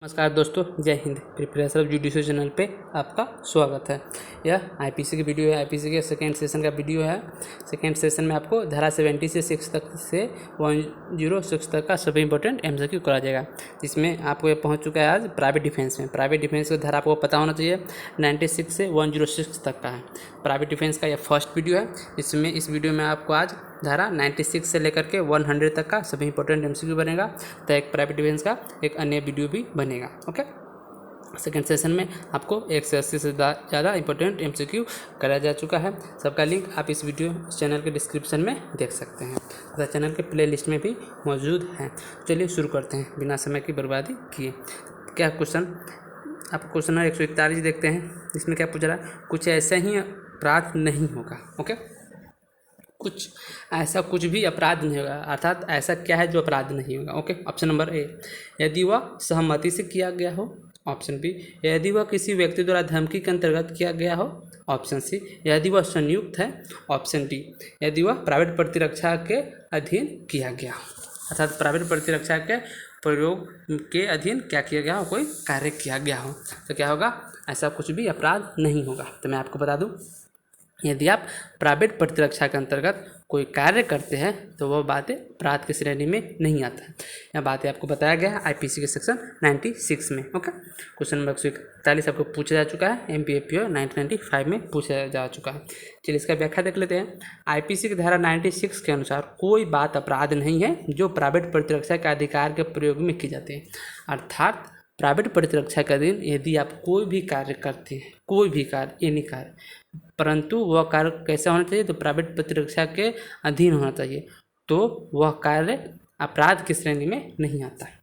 नमस्कार दोस्तों, जय Hind. Preparation of judicial channel पे आपका स्वागत है। यह आईपीसी की वीडियो है। आईपीसी के सेकेंड सेशन का वीडियो है। सेकेंड सेशन में आपको धारा 70 से 6 तक से 106 तक का सभी इंपॉर्टेंट एमसीक्यू करा जाएगा, जिसमें आपको ये पहुंच चुका है आज प्राइवेट डिफेंस में। प्राइवेट डिफेंस का धारा आपको पता होना चाहिए, 96 से 106 तक का है। प्राइवेट डिफेंस का यह फर्स्ट वीडियो है। इसमें इस वीडियो में आपको आज धारा 96 से लेकर के 100 तक का सभी इंपॉर्टेंट एमसीक्यू बनेगा। तो एक प्राइवेट डिफेंस का एक अन्य वीडियो भी बनेगा। ओके, सेकेंड सेशन में आपको 180 से ज़्यादा इंपॉर्टेंट एमसीक्यू कराया जा चुका है। सबका लिंक आप इस वीडियो चैनल के डिस्क्रिप्शन में देख सकते हैं तथा चैनल के प्ले लिस्ट में भी मौजूद है। चलिए शुरू करते हैं बिना समय की बर्बादी किए। क्या क्वेश्चन, आप क्वेश्चन नंबर 141 देखते हैं। इसमें क्या पूछ रहा है, कुछ ऐसा ही अपराध नहीं होगा। ओके, कुछ ऐसा कुछ भी अपराध नहीं होगा, अर्थात ऐसा क्या है जो अपराध नहीं होगा। ओके, ऑप्शन नंबर ए, यदि वह सहमति से किया गया हो। ऑप्शन बी, यदि वह किसी व्यक्ति द्वारा धमकी के अंतर्गत किया गया हो। ऑप्शन सी, यदि वह संयुक्त है। ऑप्शन डी, यदि वह प्राइवेट प्रतिरक्षा के अधीन किया गया हो, अर्थात प्राइवेट प्रतिरक्षा के प्रयोग के अधीन क्या किया गया हो, कोई कार्य किया गया हो। तो क्या होगा, ऐसा कुछ भी अपराध नहीं होगा। तो मैं आपको बता दूं, यदि आप प्राइवेट प्रतिरक्षा के अंतर्गत कोई कार्य करते हैं तो वह बातें अपराध की श्रेणी में नहीं आता है। यह बातें आपको बताया गया है आईपीसी के सेक्शन 96 में। ओके, क्वेश्चन नंबर 141 आपको पूछा जा चुका है, एमपीएपीओ 1995 में पूछा जा चुका है। चलिए इसका व्याख्या देख लेते हैं। आईपीसी की धारा 96 के अनुसार कोई बात अपराध नहीं है जो प्राइवेट प्रतिरक्षा के अधिकार के प्रयोग में की जाती है। अर्थात प्राइवेट प्रतिरक्षा के अधीन यदि आप कोई भी कार्य करते हैं, कोई भी कार्य, एनी कार्य, परंतु वह कार्य कैसा होना चाहिए, तो प्राइवेट प्रतिरक्षा के अधीन होना चाहिए, तो वह कार्य अपराध की श्रेणी में नहीं आता है।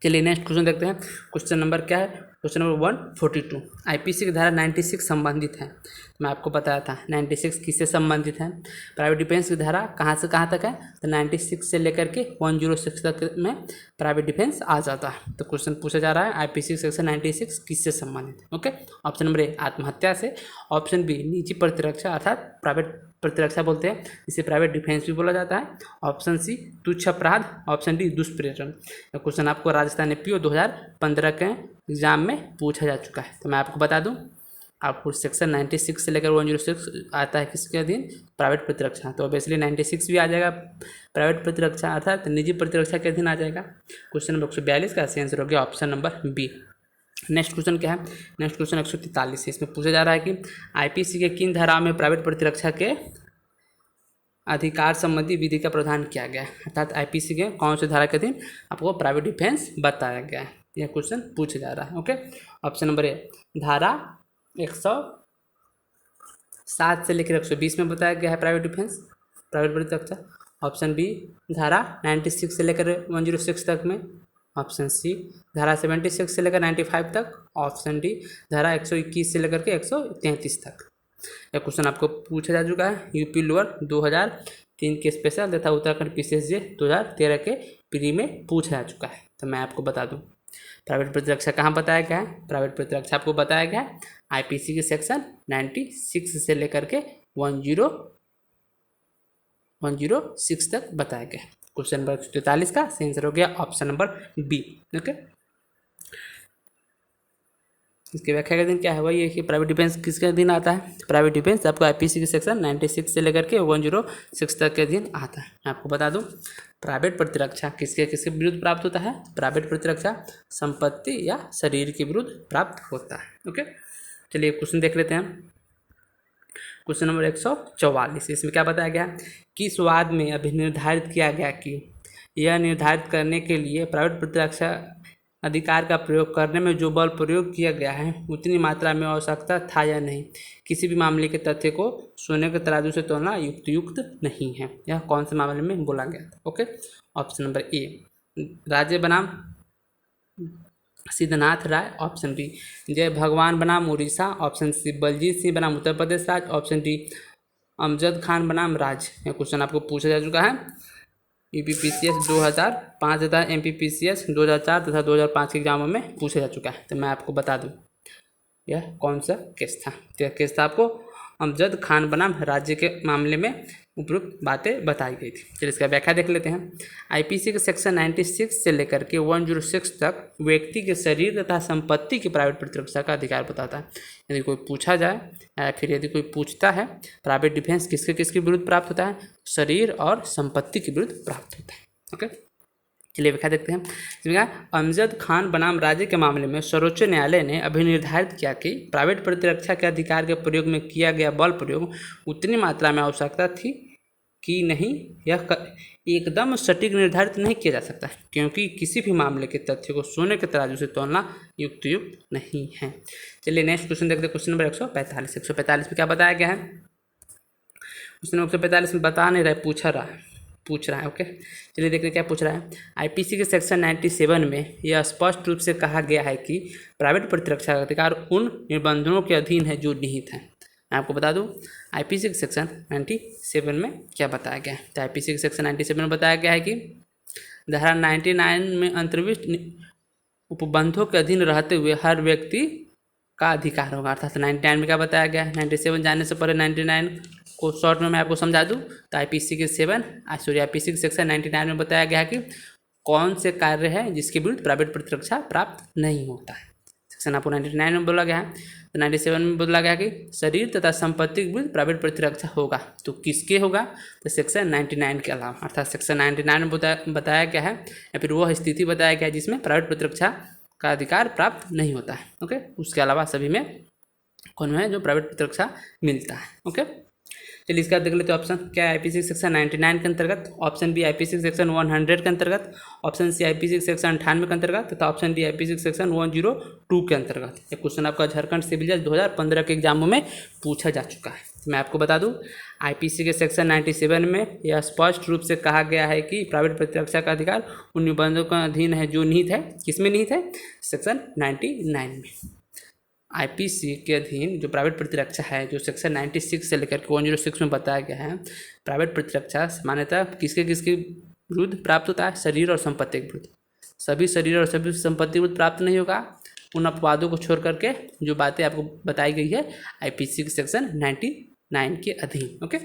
चलिए नेक्स्ट क्वेश्चन देखते हैं। क्वेश्चन नंबर क्या है, क्वेश्चन नंबर 142। आईपीसी की धारा 96 संबंधित है। मैं आपको बताया था 96 किससे संबंधित है। प्राइवेट डिफेंस की धारा कहाँ से कहाँ तक है, तो 96 से लेकर के 106 तक में प्राइवेट डिफेंस आ जाता है। तो क्वेश्चन पूछा जा रहा है आईपीसी सेक्शन 96 किससे संबंधित है। ओके, ऑप्शन नंबर ए, आत्महत्या से। ऑप्शन बी, निजी प्रतिरक्षा, अर्थात प्राइवेट प्रतिरक्षा बोलते हैं, इसे प्राइवेट डिफेंस भी बोला जाता है। ऑप्शन सी, तुच्छ अपराध। Option D, दुष्प्रेरण। क्वेश्चन आपको राजस्थान एपीओ 2015 के एग्जाम में पूछा जा चुका है। तो मैं आपको बता दूं, आपको सेक्शन 96 से लेकर 106 आता है किसके अधीन, प्राइवेट प्रतिरक्षा। तो ऑब्वियसली 96 भी आ जाएगा प्राइवेट प्रतिरक्षा अर्थात निजी प्रतिरक्षा के अधीन आ जाएगा। क्वेश्चन नंबर 142 का सही आंसर हो गया option number B. Next question क्या है, नेक्स्ट क्वेश्चन 143 है। इसमें पूछा जा रहा है कि आईपीसी के किन धाराओं में प्राइवेट प्रतिरक्षा के अधिकार संबंधी विधि का प्रावधान किया गया है, अर्थात आईपीसी के कौन से धारा के अधीन आपको प्राइवेट डिफेंस बताया गया है। यह क्वेश्चन पूछा जा रहा है। ओके, ऑप्शन नंबर ए, धारा 107 से लेकर 120 में बताया गया है प्राइवेट डिफेंस, प्राइवेट प्रतिरक्षा। ऑप्शन बी, धारा 96 से लेकर 106 तक में। ऑप्शन सी, धारा 76 से लेकर 95 तक। ऑप्शन डी, धारा 121 से लेकर के 133 तक। यह क्वेश्चन आपको पूछा जा चुका है यूपी लोअर 2003 के स्पेशल तथा उत्तराखंड पीसीएसजे 2013 के प्री में पूछा जा चुका है। तो मैं आपको बता दूं, प्राइवेट प्रतिरक्षा कहाँ बताया गया है, प्राइवेट प्रतिरक्षा आपको बताया गया है आईपीसी के सेक्शन 96 से लेकर के 106 तक बताया गया है। क्वेश्चन नंबर 43 का सही आंसर हो गया ऑप्शन नंबर बी। ओके, इसके व्याख्या का दिन क्या है, वही है कि प्राइवेट डिफेंस किसके अधीन आता है। प्राइवेट डिफेंस आपको आईपीसी के सेक्शन 96 से लेकर के 106 तक के अधीन आता है। मैं आपको बता दूं, प्राइवेट प्रतिरक्षा किसके किसके विरुद्ध प्राप्त होता है, प्राइवेट प्रतिरक्षा संपत्ति या शरीर के विरुद्ध प्राप्त होता है। ओके, चलिए क्वेश्चन देख लेते हैं। क्वेश्चन नंबर 144, इसमें क्या बताया गया, किस वाद में अभी निर्धारित किया गया कि यह निर्धारित करने के लिए प्राइवेट प्रतिरक्षा अधिकार का प्रयोग करने में जो बल प्रयोग किया गया है उतनी मात्रा में आवश्यकता था या नहीं, किसी भी मामले के तथ्य को सोने के तराजू से तोलना युक्त नहीं है। यह कौन से मामले में बोला गया था। ओके, ऑप्शन नंबर ए, राज्य बनाम सिद्धनाथ राय। ऑप्शन बी, जय भगवान बनाम उड़ीसा। ऑप्शन सी, बलजीत सिंह बनाम उत्तर प्रदेश राज्य। ऑप्शन डी, अमजद खान बनाम राज्य। यह क्वेश्चन आपको पूछा जा चुका है यूपीपीसीएस 2005 तथा एमपीपीसीएस 2004 तथा 2005 के एग्जामों में पूछा जा चुका है। तो मैं आपको बता दूं, यह कौन सा केस था। तो यह केस था आपको अमजद खान बनाम राज्य के मामले में उपयुक्त बातें बताई गई थी। चलिए इसका व्याख्या देख लेते हैं। आईपीसी के सेक्शन 96 से लेकर के 106 तक व्यक्ति के शरीर तथा संपत्ति की प्राइवेट प्रतिरक्षा का अधिकार बताता है। यदि कोई पूछा जाए या फिर यदि कोई पूछता है प्राइवेट डिफेंस किसके किसके विरुद्ध प्राप्त होता है, शरीर और संपत्ति के विरुद्ध प्राप्त होता है। ओके, चलिए व्याख्या देखते हैं। इसमें अमजद खान बनाम राज्य के मामले में सर्वोच्च न्यायालय ने अभी निर्धारित किया कि प्राइवेट प्रतिरक्षा के अधिकार के प्रयोग में किया गया बल प्रयोग उतनी मात्रा में आवश्यकता थी कि नहीं, यह एकदम सटीक निर्धारित नहीं किया जा सकता है, क्योंकि किसी भी मामले के तथ्य को सोने के तराजू से तोलना युक्त नहीं है। चलिए नेक्स्ट क्वेश्चन देखते हैं। Question number 145। 145 में क्या बताया गया है? क्वेश्चन नंबर 145 में बता नहीं रहा है, पूछ रहा है। ओके, चलिए देखते हैं क्या पूछ रहा है। आईपीसी के सेक्शन 97 में यह स्पष्ट रूप से कहा गया है कि प्राइवेट प्रतिरक्षा का अधिकार उन निबंधनों के अधीन है जो निहित हैं। मैं आपको बता दूं आईपीसी के सेक्शन 97 में क्या बताया गया है। तो आईपीसी के सेक्शन 97 में बताया गया है कि धारा 99 में अंतर्विष्ट उपबंधों के अधीन रहते हुए हर व्यक्ति का अधिकार होगा। अर्थात 99 में क्या बताया गया है, 97 जाने से पहले 99 को शॉर्ट में मैं आपको समझा दूं तो आईपीसी के सेक्शन 99 में बताया गया है कि कौन से कार्य है जिसके विरुद्ध प्राइवेट प्रतिरक्षा प्राप्त नहीं होता है। सेक्शन आपको 99 में बोला गया है, तो 97 में बोला गया कि शरीर तथा संपत्ति के विरुद्ध प्राइवेट प्रतिरक्षा होगा। तो किसके होगा? तो सेक्शन 99 के अलावा, अर्थात सेक्शन 99 में बताया गया है या फिर वह स्थिति बताया गया है जिसमें प्राइवेट प्रतिरक्षा का अधिकार प्राप्त नहीं होता है। ओके, उसके अलावा सभी में कौन है जो प्राइवेट प्रतिरक्षा मिलता है। ओके, चलिए इसका देख लेते हैं ऑप्शन क्या है। आईपीसी सेक्शन 99 के अंतर्गत, ऑप्शन बी आईपीसी सेक्शन 100 के अंतर्गत, ऑप्शन सी आईपीसी सेक्शन 98 के अंतर्गत तथा ऑप्शन डी आईपीसी सेक्शन 102 के अंतर्गत। ये क्वेश्चन आपका झारखंड सिविल जज 2015 के एग्जामों में पूछा जा चुका है। मैं आपको बता दूं आईपीसी के सेक्शन 97 में यह स्पष्ट रूप से कहा गया है कि प्राइवेट प्रतिरक्षा का अधिकार उन निबंधों का अधीन है जो निहित है। किसमें निहित है? सेक्शन 99 में। आईपीसी के अधीन जो प्राइवेट प्रतिरक्षा है जो सेक्शन 96 से लेकर के 106 में बताया गया है, प्राइवेट प्रतिरक्षा सामान्यतः किसके किसके विरुद्ध प्राप्त होता है? शरीर और संपत्ति के विरुद्ध। सभी शरीर और सभी संपत्ति के विरुद्ध प्राप्त नहीं होगा। उन अपवादों को छोड़ करके जो बातें आपको बताई गई है आईपीसी के सेक्शन 99 के अधीन। ओके,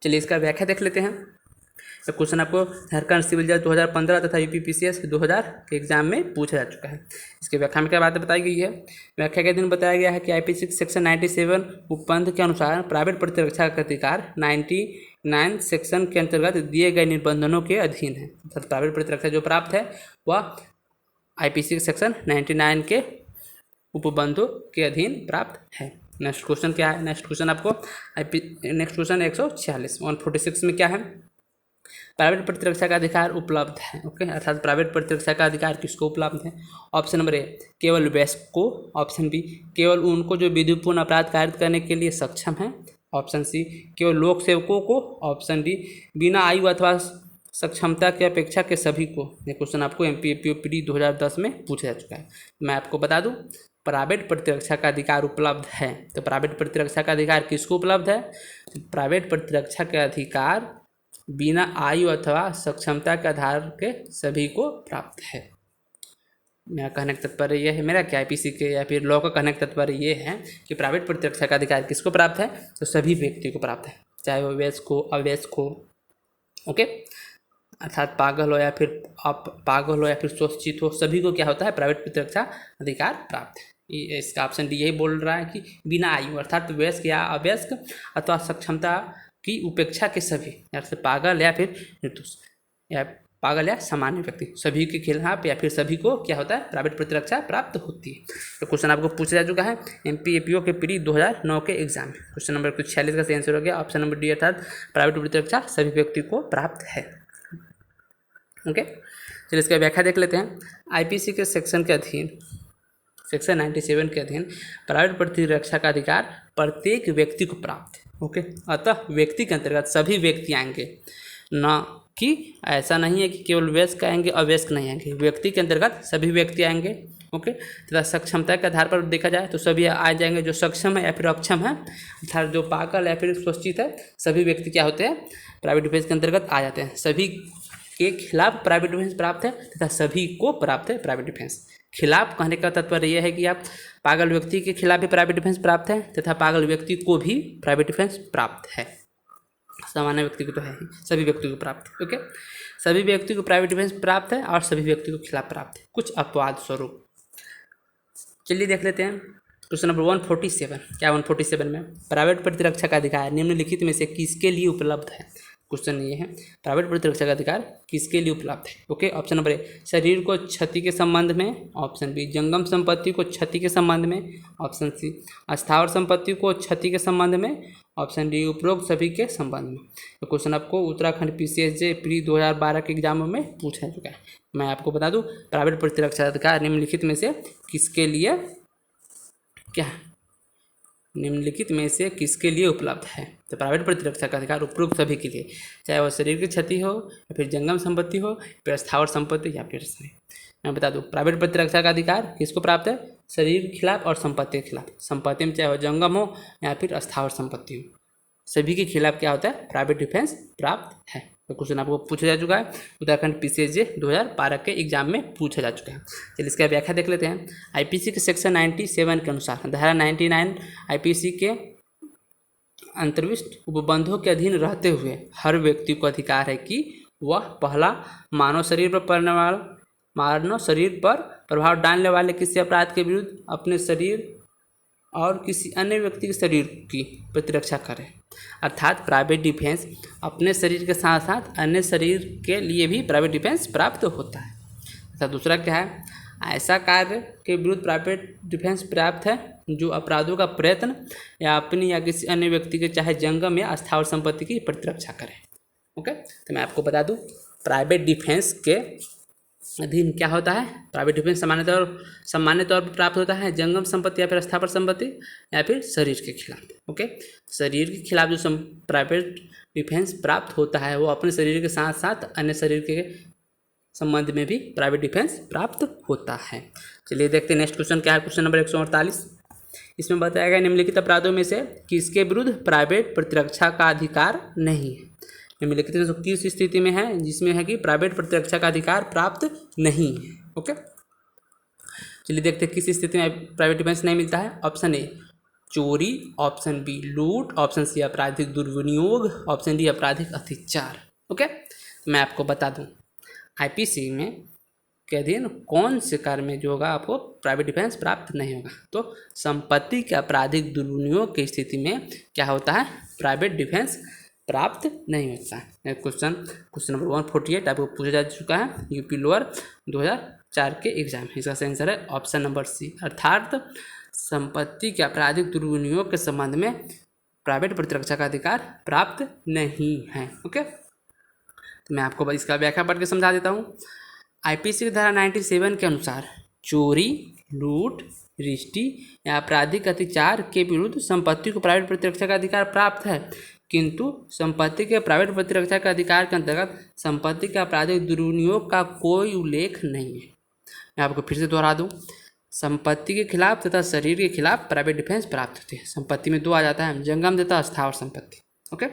चलिए इसका व्याख्या देख लेते हैं। तो क्वेश्चन आपको झारखंड सिविल जज 2015 तथा यूपीपीसीएस 2000 के एग्जाम में पूछा जा चुका है। इसके व्याख्या में क्या बातें बताई गई है? व्याख्या के दिन बताया गया है कि आईपीसी सेक्शन 97 उपबंध के अनुसार प्राइवेट प्रतिरक्षा का अधिकार 99 सेक्शन के अंतर्गत दिए गए निबंधनों के अधीन है। अर्थात प्राइवेट प्रतिरक्षा जो प्राप्त है वह आईपीसी सेक्शन 99 के उपबंधों के अधीन प्राप्त है। नेक्स्ट क्वेश्चन क्या है? नेक्स्ट क्वेश्चन आपको नेक्स्ट क्वेश्चन 146 में क्या है? प्राइवेट प्रतिरक्षा का अधिकार उपलब्ध है। ओके, अर्थात प्राइवेट प्रतिरक्षा का अधिकार किसको उपलब्ध है? ऑप्शन नंबर ए केवल वयस्क को, ऑप्शन बी केवल उनको जो विधिपूर्ण अपराध कारित करने के लिए सक्षम है, ऑप्शन सी केवल लोक सेवकों को, ऑप्शन डी बिना आयु अथवा सक्षमता की अपेक्षा के सभी को। ये क्वेश्चन आपको एमपीएपीओपीडी 2010 में पूछा जा चुका है। मैं आपको बता दूं प्राइवेट प्रतिरक्षा का अधिकार उपलब्ध है। तो प्राइवेट प्रतिरक्षा का अधिकार किसको उपलब्ध है? प्राइवेट प्रतिरक्षा का अधिकार बिना आयु अथवा सक्षमता के आधार के सभी को प्राप्त है। मेरा कहने का तात्पर्य यह है, मेरा क्या आईपीसी के या फिर लॉ का कहने का तात्पर्य यह है कि प्राइवेट प्रतिरक्षा का अधिकार किसको प्राप्त है? तो सभी व्यक्ति को प्राप्त है, चाहे वो वयस्क हो अवयस्क हो। ओके, अर्थात पागल हो या फिर स्वचित हो, सभी को क्या होता है? प्राइवेट प्रतिरक्षा अधिकार प्राप्त है। इसका ऑप्शन डी यही बोल रहा है कि बिना आयु अर्थात वयस्क या अवयस्क अथवा सक्षमता की उपेक्षा के सभी, जैसे पागल या फिर निर्दोष या पागल या सामान्य व्यक्ति, सभी के खिलाफ या फिर सभी को क्या होता है? प्राइवेट प्रतिरक्षा प्राप्त होती है। तो क्वेश्चन आपको पूछा जा चुका है एमपीएपीओ के पीडी 2009 के एग्जाम में। क्वेश्चन नंबर 46 का सही आंसर हो गया ऑप्शन नंबर डी, अर्थात प्राइवेट प्रतिरक्षा सभी व्यक्ति को प्राप्त है। ओके, चलिए इसका व्याख्या देख लेते हैं। आईपीसी के सेक्शन के अधीन सेक्शन 97 के अधीन प्राइवेट प्रतिरक्षा का अधिकार प्रत्येक व्यक्ति को प्राप्त है। ओके, अतः व्यक्ति के अंतर्गत सभी व्यक्ति आएंगे, न कि ऐसा नहीं है कि केवल वयस्क आएंगे अवयस्क नहीं आएंगे। व्यक्ति के अंतर्गत सभी व्यक्ति आएंगे। ओके, तथा सक्षमता के आधार पर देखा जाए तो सभी आ जाएंगे जो सक्षम है या फिर अक्षम है, अर्थात जो पागल या फिर स्वचित है, सभी व्यक्ति क्या होते हैं? प्राइवेट डिफेंस के अंतर्गत आ जाते हैं। सभी के खिलाफ प्राइवेट डिफेंस प्राप्त है तथा सभी को प्राप्त है प्राइवेट डिफेंस। खिलाफ कहने का तात्पर्य यह है कि आप पागल व्यक्ति के खिलाफ भी प्राइवेट डिफेंस प्राप्त है तथा पागल व्यक्ति को भी प्राइवेट डिफेंस प्राप्त है। सामान्य व्यक्ति को तो है ही, सभी व्यक्तियों को प्राप्त है। ओके, सभी व्यक्तियों को प्राइवेट डिफेंस प्राप्त है और सभी व्यक्तियों को खिलाफ प्राप्त है, कुछ अपवाद स्वरूप। चलिए देख लेते हैं क्वेश्चन नंबर 147। क्या 147 में प्राइवेट प्रतिरक्षा का अधिकार निम्नलिखित में से किसके लिए उपलब्ध है। क्वेश्चन ये है, प्राइवेट प्रतिरक्षा का अधिकार किसके लिए उपलब्ध है। ओके, ऑप्शन नंबर ए शरीर को क्षति के संबंध में, ऑप्शन बी जंगम संपत्ति को क्षति के संबंध में, ऑप्शन सी अस्थावर संपत्ति को क्षति के संबंध में, ऑप्शन डी उपरोक्त सभी के संबंध में। तो क्वेश्चन आपको उत्तराखंड PCSJ प्री 2012 के एग्जामों में पूछा चुका है। मैं आपको बता दूं, प्राइवेट प्रतिरक्षा अधिकार निम्नलिखित में से किसके लिए क्या निम्नलिखित में से किसके लिए उपलब्ध है। तो प्राइवेट प्रतिरक्षा का अधिकार उपरोक्त सभी के लिए, चाहे वह शरीर की क्षति हो या फिर जंगम संपत्ति हो, फिर स्थावर संपत्ति या फिर मैं बता दूं, प्राइवेट प्रतिरक्षा का अधिकार किसको प्राप्त है, शरीर के खिलाफ और संपत्ति के खिलाफ। संपत्ति में चाहे वह जंगम हो या फिर स्थावर संपत्ति हो, सभी के खिलाफ क्या होता है, प्राइवेट डिफेंस प्राप्त है। तो क्वेश्चन आपको पूछा जा चुका है, उत्तराखंड PCSJ 2012 के एग्जाम में पूछा जा चुका है। चलिए इसका व्याख्या देख लेते हैं। IPC के सेक्शन 97 के अनुसार, धारा 99 IPC के अंतर्विष्ट उपबंधों के अधीन रहते हुए हर व्यक्ति को अधिकार है कि वह पहला मानव शरीर पर प्रभाव डालने वाले किसी अपराध के विरुद्ध अपने शरीर और किसी अन्य व्यक्ति के शरीर की प्रतिरक्षा करे। अर्थात प्राइवेट डिफेंस अपने शरीर के साथ साथ अन्य शरीर के लिए भी प्राइवेट डिफेंस प्राप्त होता है। तथा दूसरा क्या है, ऐसा कार्य के विरुद्ध प्राइवेट डिफेंस प्राप्त है जो अपराधों का प्रयत्न या अपनी या किसी अन्य व्यक्ति के चाहे जंगम या स्थावर संपत्ति की प्रतिरक्षा करे। ओके, तो मैं आपको बता दूं, प्राइवेट डिफेंस के अधीन क्या होता है, प्राइवेट डिफेंस सामान्य तौर पर प्राप्त होता है जंगम संपत्ति या फिर स्थावर संपत्ति या फिर शरीर के खिलाफ। ओके, शरीर के खिलाफ जो प्राइवेट डिफेंस प्राप्त होता है वो अपने शरीर के साथ साथ अन्य शरीर के संबंध में भी प्राइवेट डिफेंस प्राप्त होता है। चलिए देखते हैं नेक्स्ट क्वेश्चन क्या है। क्वेश्चन नंबर 148, इसमें बताया गया निम्नलिखित अपराधों में से किसके विरुद्ध प्राइवेट प्रतिरक्षा का अधिकार नहीं है। निम्नलिखित में किस स्थिति में है जिसमें है कि प्राइवेट प्रतिरक्षा का अधिकार प्राप्त नहीं है। ओके, चलिए देखते हैं किस स्थिति में प्राइवेट डिफेंस नहीं मिलता है। ऑप्शन ए चोरी, ऑप्शन बी लूट, ऑप्शन सी आपराधिक दुर्विनियोग, ऑप्शन डी आपराधिक अत्याचार। ओके, मैं आपको बता दूं, IPC में के अधीन कौन से कार्य में जो होगा आपको प्राइवेट डिफेंस प्राप्त नहीं होगा। तो संपत्ति के आपराधिक दुर्विनियोग की स्थिति में क्या होता है, प्राइवेट डिफेंस प्राप्त नहीं होता है। क्वेश्चन नंबर 148 आपको पूछा जा चुका है UP लोअर 2004 के एग्जाम। इसका आंसर है ऑप्शन नंबर सी, अर्थात संपत्ति के आपराधिक दुर्विनियोग के संबंध में प्राइवेट प्रतिरक्षा का अधिकार प्राप्त नहीं है। ओके, तो मैं आपको इसका व्याख्या पढ़ के समझा देता हूँ। IPC की धारा 97 के अनुसार चोरी, लूट, रिश्ती या आपराधिक अत्याचार के विरुद्ध संपत्ति को प्राइवेट प्रतिरक्षा का अधिकार प्राप्त है, किंतु संपत्ति के प्राइवेट प्रतिरक्षा के अधिकार के अंतर्गत संपत्ति के आपराधिक दुर्विनियोग का कोई उल्लेख नहीं है। मैं आपको फिर से दोहरा दूं, संपत्ति के खिलाफ तथा शरीर के खिलाफ प्राइवेट डिफेंस प्राप्त होती है। संपत्ति में दो आ जाता है, जंगम तथा स्थावर संपत्ति। ओके,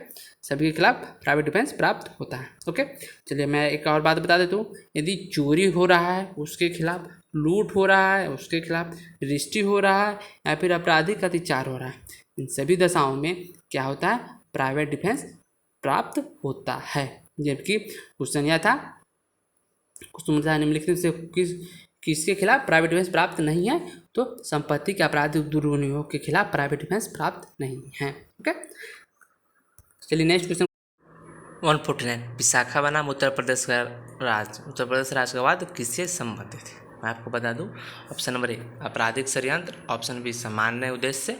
सभी के खिलाफ प्राइवेट डिफेंस प्राप्त होता है। ओके, चलिए मैं एक और बात बता देता हूँ, यदि चोरी हो रहा है उसके खिलाफ, लूट हो रहा है उसके खिलाफ, रिश्ती हो रहा है या फिर आपराधिक अत्याचार हो रहा है, इन सभी दशाओं में क्या होता है, प्राइवेट डिफेंस प्राप्त होता है। जबकि क्वेश्चन यह था, निम्नलिखित से किसके खिलाफ प्राइवेट डिफेंस प्राप्त नहीं है, तो संपत्ति के आपराधिक दुर्विनियोग के खिलाफ प्राइवेट डिफेंस प्राप्त नहीं है। ओके, चलिए नेक्स्ट क्वेश्चन 149, विशाखा बनाम उत्तर प्रदेश राज्य का वाद किससे संबंधित है। मैं आपको बता दूं, ऑप्शन नंबर ए आपराधिक षड्यंत्र, ऑप्शन बी सामान्य उद्देश्य,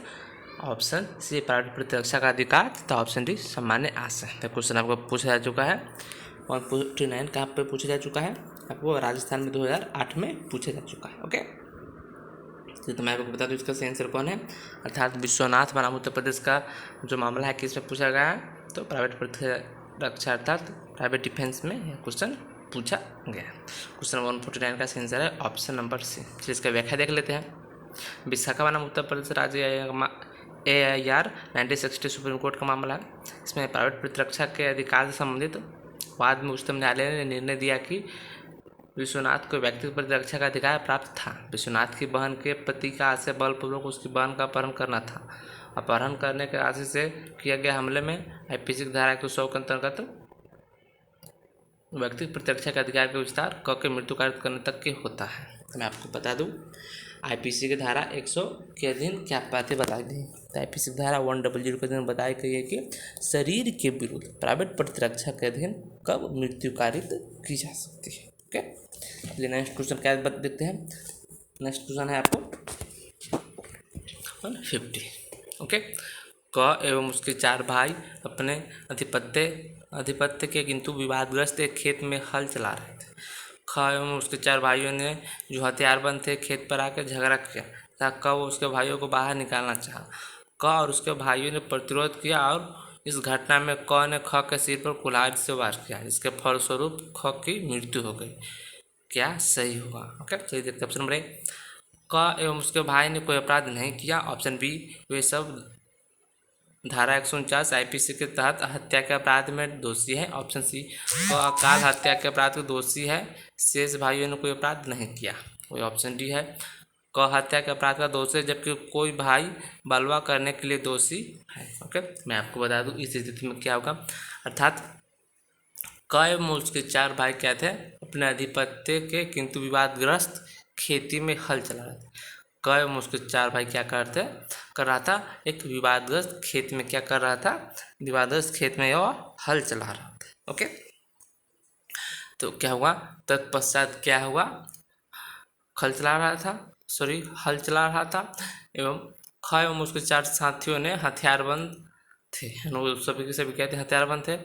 ऑप्शन सी प्राइवेट प्रतिरक्षा का अधिकार तथा ऑप्शन डी सामान्य आशय। तो क्वेश्चन आपको पूछा जा चुका है 149 कहाँ पे पूछा जा चुका है, आपको राजस्थान में 2008 में पूछा जा चुका है। ओके, तो मैं आपको बता दूं इसका सही आंसर कौन है, अर्थात विश्वनाथ बनाम उत्तर प्रदेश का जो मामला है किस में पूछा गया है, तो प्राइवेट प्रतिरक्षा अर्थात प्राइवेट डिफेंस में यह क्वेश्चन पूछा गया है। क्वेश्चन 149 का सही आंसर है ऑप्शन नंबर सी। चलिए इसका व्याख्या देख लेते हैं। विशाखा बनाम उत्तर प्रदेश राज्य AIR 1960 सुप्रीम कोर्ट का मामला है। इसमें प्राइवेट प्रतिरक्षा के अधिकार से संबंधित वाद में उच्चतम न्यायालय ने निर्णय दिया कि विश्वनाथ को व्यक्तिगत प्रतिरक्षा का अधिकार प्राप्त था। विश्वनाथ की बहन के पति का आशय बलपूर्वक उसकी बहन का अपहरण करना था अपहरण करने के आशय से किया गया हमले में आईपीसी की धारा 100 के अंतर्गत व्यक्तिगत प्रतिरक्षा के अधिकार का विस्तार क के मृत्यु कारित करने तक के होता है। तो मैं आपको बता दूं आईपीसी की धारा 100 के अधीन क्या बातें बताई गई। तो आईपीसी की धारा 100 के अधीन बताई गई है कि शरीर के विरुद्ध प्राइवेट प्रतिरक्षा के अधीन कब मृत्यु कारित की जा सकती है। ओके, चलिए नेक्स्ट क्वेश्चन क्या देखते हैं। नेक्स्ट क्वेश्चन है आपको 150। ओके, क एवं उसके 4 भाई अपने आधिपत्य के किंतु विवादग्रस्त एक खेत में हल चला रहे थे। ख एवं उसके 4 भाइयों ने जो हथियारबंद थे खेत पर आकर झगड़ा किया तथा क वो उसके भाइयों को बाहर निकालना चाहा। क और उसके भाइयों ने प्रतिरोध किया और इस घटना में क ने ख के सिर पर कुल्हाड़ी से वार किया, जिसके फलस्वरूप ख की मृत्यु हो गई। क्या सही होगा? ओके, चलिए देखते हैं ऑप्शन नंबर ए, क एवं उसके भाई ने कोई अपराध नहीं किया। ऑप्शन बी, वे सब धारा 149 आईपीसी के तहत हत्या के अपराध में दोषी है। ऑप्शन सी, क अकाल हत्या के अपराध के दोषी है, शेष भाइयों ने कोई अपराध नहीं किया। वही ऑप्शन डी है, क हत्या के अपराध का दोषी है जबकि कोई भाई बलवा करने के लिए दोषी है। ओके, मैं आपको बता दूं इस स्थिति में क्या होगा, अर्थात क एवं उसके 4 भाई क्या थे, अपने आधिपत्य के किंतु विवादग्रस्त खेती में हल चला रहे थे। क एवं उसके 4 भाई क्या कर रहा था, एक विवादग्रस्त खेत में क्या कर रहा था, विवादग्रस्त खेत में वह हल चला रहा था। ओके, तो क्या हुआ, तत्पश्चात क्या हुआ, हल चला रहा था एवं ख एवं उसके 4 साथियों ने हथियारबंद थे, वो सभी के सभी कहते हथियारबंद थे,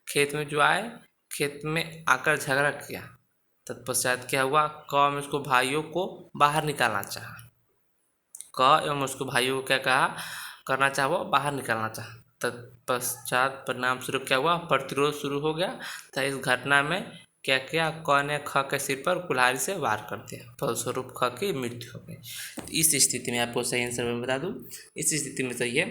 खेत में जो आए, खेत में आकर झगड़ा किया। तत्पश्चात क्या हुआ, क में उसको भाइयों को बाहर निकालना चाहा। क एवं उसको भाइयों को क्या कहा, करना चाहा, वो बाहर निकालना चाहा। तत्पश्चात परिणाम स्वरूप क्या हुआ, प्रतिरोध शुरू हो गया था। इस घटना में क्या किया, क ने ख के सिर पर कुल्हाड़ी से वार कर दिया, फलस्वरूप ख की मृत्यु हो गई। इस स्थिति में आपको सही आंसर मैं बता दूं, इस स्थिति में सही है,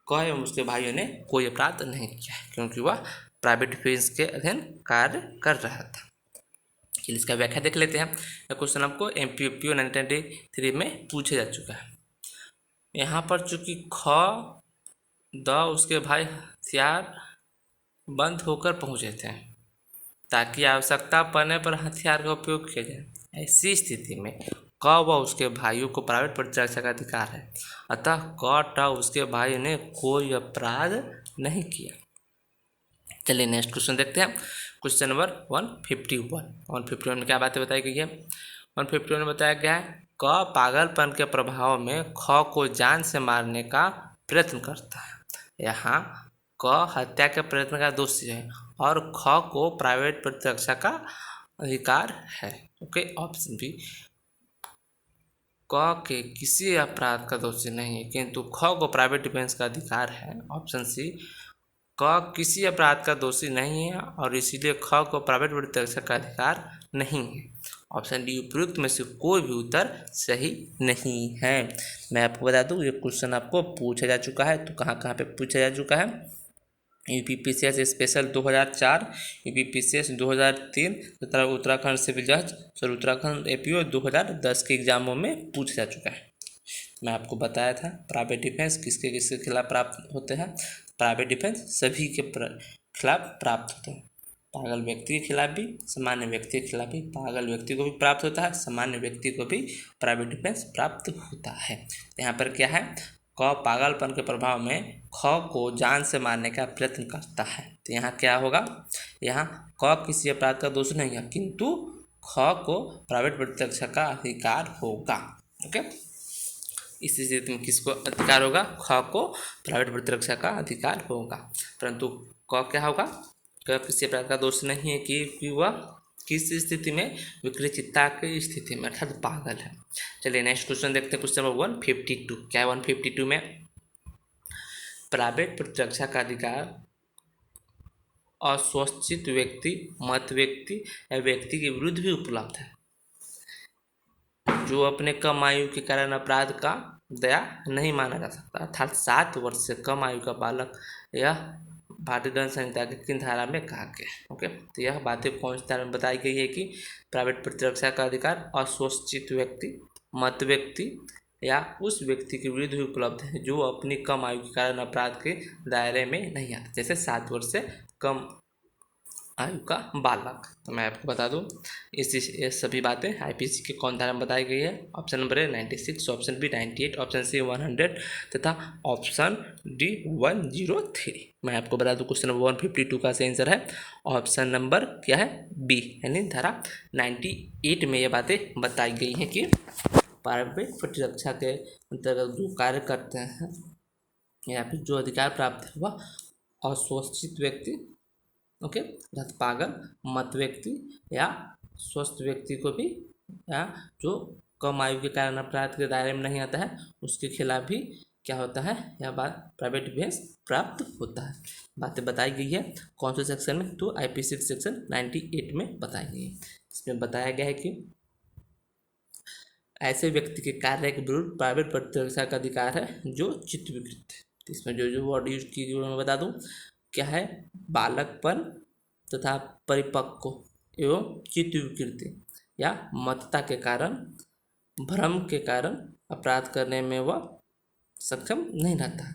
क एवं उसके भाइयों ने कोई अपराध नहीं किया क्योंकि वह प्राइवेट डिफेंस के अधीन कार्य कर रहा था। चलिए इसका व्याख्या देख लेते हैं। यह क्वेश्चन आपको एमपीओपीओ 1993 में पूछा जा चुका है। यहाँ पर चूंकि ख द उसके भाई हथियार बंद होकर पहुँचे थे ताकि आवश्यकता पड़ने पर हथियार का उपयोग किया जाए, ऐसी स्थिति में क व उसके भाइयों को प्राइवेट प्रतिरक्षा का अधिकार है, अतः क ट उसके भाई ने कोई अपराध नहीं किया। चलिए नेक्स्ट क्वेश्चन देखते हैं। क्वेश्चन नंबर 151 में क्या बातें बताई गई है। 151 में बताया गया है, क पागलपन के प्रभाव में ख को जान से मारने का प्रयत्न करता है। यहाँ क हत्या के प्रयत्न का दोषी है और ख को प्राइवेट प्रतिरक्षा का अधिकार है। ओके, ऑप्शन बी, क के किसी अपराध का दोषी नहीं है किंतु ख को प्राइवेट डिफेंस का अधिकार है। ऑप्शन सी, क किसी अपराध का दोषी नहीं है और इसीलिए ख को प्राइवेट प्रतिरक्षा का अधिकार नहीं है। ऑप्शन डी, उपयुक्त में से कोई भी उत्तर सही नहीं है। मैं आपको बता दूं ये क्वेश्चन आपको पूछा जा चुका है, तो कहाँ कहाँ पे पूछा जा चुका है, यूपीपीसीएस स्पेशल 2004, यूपीपीसीएस 2003 तथा उत्तराखंड सिविल जज और उत्तराखंड एपीओ 2010 के एग्जामों में पूछा जा चुका है। मैं आपको बताया था प्राइवेट डिफेंस किसके किसके खिलाफ प्राप्त होते हैं, प्राइवेट डिफेंस सभी के खिलाफ प्राप्त होते हैं, पागल व्यक्ति के खिलाफ भी, सामान्य व्यक्ति के खिलाफ भी, पागल व्यक्ति को भी प्राप्त होता है, सामान्य व्यक्ति को भी प्राइवेट डिफेंस प्राप्त होता है। यहाँ पर क्या है, क पागलपन के प्रभाव में ख को जान से मारने का प्रयत्न करता है। तो यहाँ क्या होगा, यहाँ क किसी अपराध का दोष नहीं है किंतु ख को प्राइवेट प्रतिरक्षा का अधिकार होगा। ओके, इस स्थिति में किसको अधिकार होगा, ख को प्राइवेट प्रतिरक्षा का अधिकार होगा, परंतु क क्या होगा, क किसी प्रकार का दोष नहीं है कि वह किस स्थिति में, विकृचितता की स्थिति में, अर्थात पागल है। चलिए नेक्स्ट क्वेश्चन देखते हैं। क्वेश्चन नंबर 152 क्या है, 152 में प्राइवेट प्रतिरक्षा का अधिकार अस्वस्थित व्यक्ति, मत व्यक्ति या व्यक्ति के विरुद्ध भी उपलब्ध है जो अपने कम आयु के कारण अपराध का दया नहीं माना जा सकता, अर्थात 7 वर्ष से कम आयु का बालक, यह भारतीय दंड संहिता की किन धारा में कहा गया है। ओके, तो यह बातें कौन सी धारा में बताई गई है कि प्राइवेट प्रतिरक्षा का अधिकार अस्वस्थित व्यक्ति, मत व्यक्ति या उस व्यक्ति के विरुद्ध भी उपलब्ध है जो अपनी कम आयु के कारण अपराध के दायरे में नहीं आता, जैसे 7 वर्ष से कम आयु का बालक। तो मैं आपको बता दूं ये सभी बातें आईपीसी के कौन धारा में बताई गई है। Option number A 96, option B 98, option C 100 तथा ऑप्शन डी 103। मैं आपको बता दूं क्वेश्चन नंबर 152 का सही आंसर है ऑप्शन नंबर क्या है बी, यानी धारा 98 में ये बातें बताई गई हैं कि प्रारंभिक प्रतिरक्षा के अंतर्गत जो कार्य करते हैं या फिर जो अधिकार प्राप्त है वह अस्वस्थित व्यक्ति, ओके, पागल मत व्यक्ति या स्वस्थ व्यक्ति को भी, या जो कम आयु के कारण अपराध के दायरे में नहीं आता है उसके खिलाफ भी क्या होता है, यह बात प्राइवेट डिफेंस प्राप्त होता है। बातें बताई गई है कौन से सेक्शन में, तो आईपीसी सेक्शन 98 में बताई गई है। इसमें बताया गया है कि ऐसे व्यक्ति के कार्य के विरुद्ध प्राइवेट प्रतिरक्षा का अधिकार है जो चित्त विकृत है। इसमें जो जो वर्ड यूज की गई मैं बता दूं क्या है, बालकपन तथा परिपक्व एवं चित्त विकृति या मतता के कारण, भ्रम के कारण अपराध करने में वह सक्षम नहीं रहता।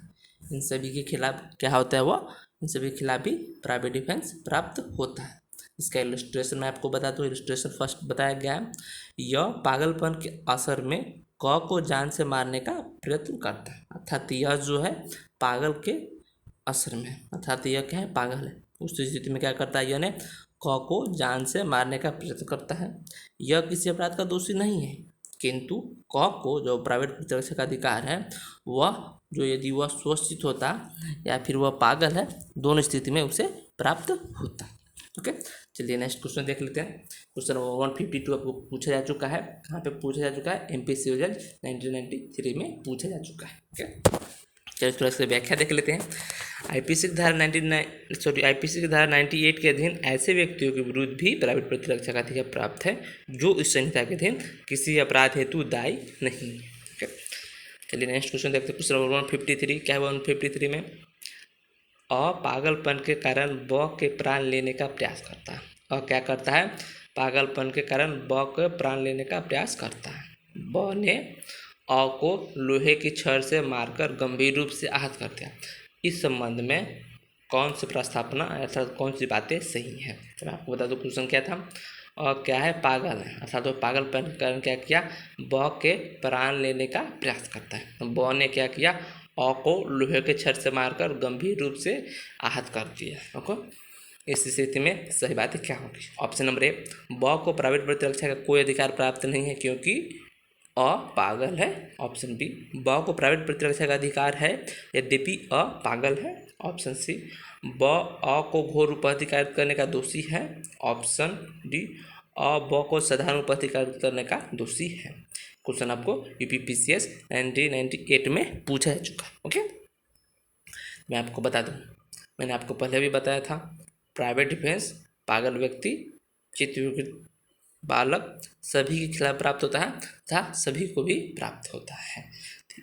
इन सभी के खिलाफ क्या होता है, वह इन सभी के खिलाफ भी प्राइवेट डिफेंस प्राप्त होता है। इसका इलस्ट्रेशन मैं आपको बता दूं, इलस्ट्रेशन फर्स्ट बताया गया है, यह पागलपन के असर में क को जान से मारने का प्रयत्न करता है, अर्थात यह जो है पागल के असर में, अर्थात यह क्या है पागल है, उस स्थिति में क्या करता है, यह ने क को जान से मारने का प्रयत्न करता है। यह किसी अपराध का दोषी नहीं है, किंतु क को जो प्राइवेट प्रतिरक्षा का अधिकार है वह जो यदि वह स्वस्थित होता या फिर वह पागल है, दोनों स्थिति में उसे प्राप्त होता। ओके, चलिए नेक्स्ट क्वेश्चन देख लेते हैं। क्वेश्चन 152 आपको पूछा जा चुका है, कहाँ पे पूछा जा चुका है, एमपीएससी 1993 में पूछा जा चुका है। ओके, चलिए थोड़ा सा व्याख्या देख लेते हैं। आईपीसी की धारा 98 के अधीन ऐसे व्यक्तियों के विरुद्ध भी प्राइवेट प्रतिरक्षा का अधिकार प्राप्त है जो इस संहिता के अधीन किसी अपराध हेतु दायी नहीं है। चलिए नेक्स्ट क्वेश्चन देखते हैं। क्वेश्चन नंबर 153 क्या है, 153 में पागलपन के कारण ब के प्राण लेने का प्रयास करता है। क्या करता है, पागलपन के कारण ब के प्राण लेने का प्रयास करता है। ब ने को लोहे की छड़ से मारकर गंभीर रूप से आहत कर दिया। इस संबंध में कौन सी प्रस्तावना अर्थात कौन सी बातें सही हैं। तो मैं आपको बता दूं क्वेश्चन क्या था, और क्या है पागल है, अर्थात वो पागलपन के कारण क्या किया, ब के प्राण लेने का प्रयास करता है। तो ब ने क्या किया, को लोहे के छड़ से मारकर गंभीर रूप से आहत कर दिया। ओके, इस स्थिति में सही बात क्या होगी, ऑप्शन नंबर ए, ब को प्राइवेट प्रतिरक्षा का कोई अधिकार प्राप्त नहीं है क्योंकि पागल है। ऑप्शन बी, ब को प्राइवेट प्रतिरक्षा का अधिकार है यद्यपि पागल है। ऑप्शन सी, ब को घोर उपअधिकारित करने का दोषी है। ऑप्शन डी, ब को साधारण उपअधिकारित करने का दोषी है। क्वेश्चन आपको यूपीपीसीएस 1998 में पूछा जा चुका है। ओके, मैं आपको बता दूं, मैंने आपको पहले भी बताया था, प्राइवेट डिफेंस पागल व्यक्ति, चित्त बालक सभी के खिलाफ प्राप्त होता है तथा सभी को भी प्राप्त होता है।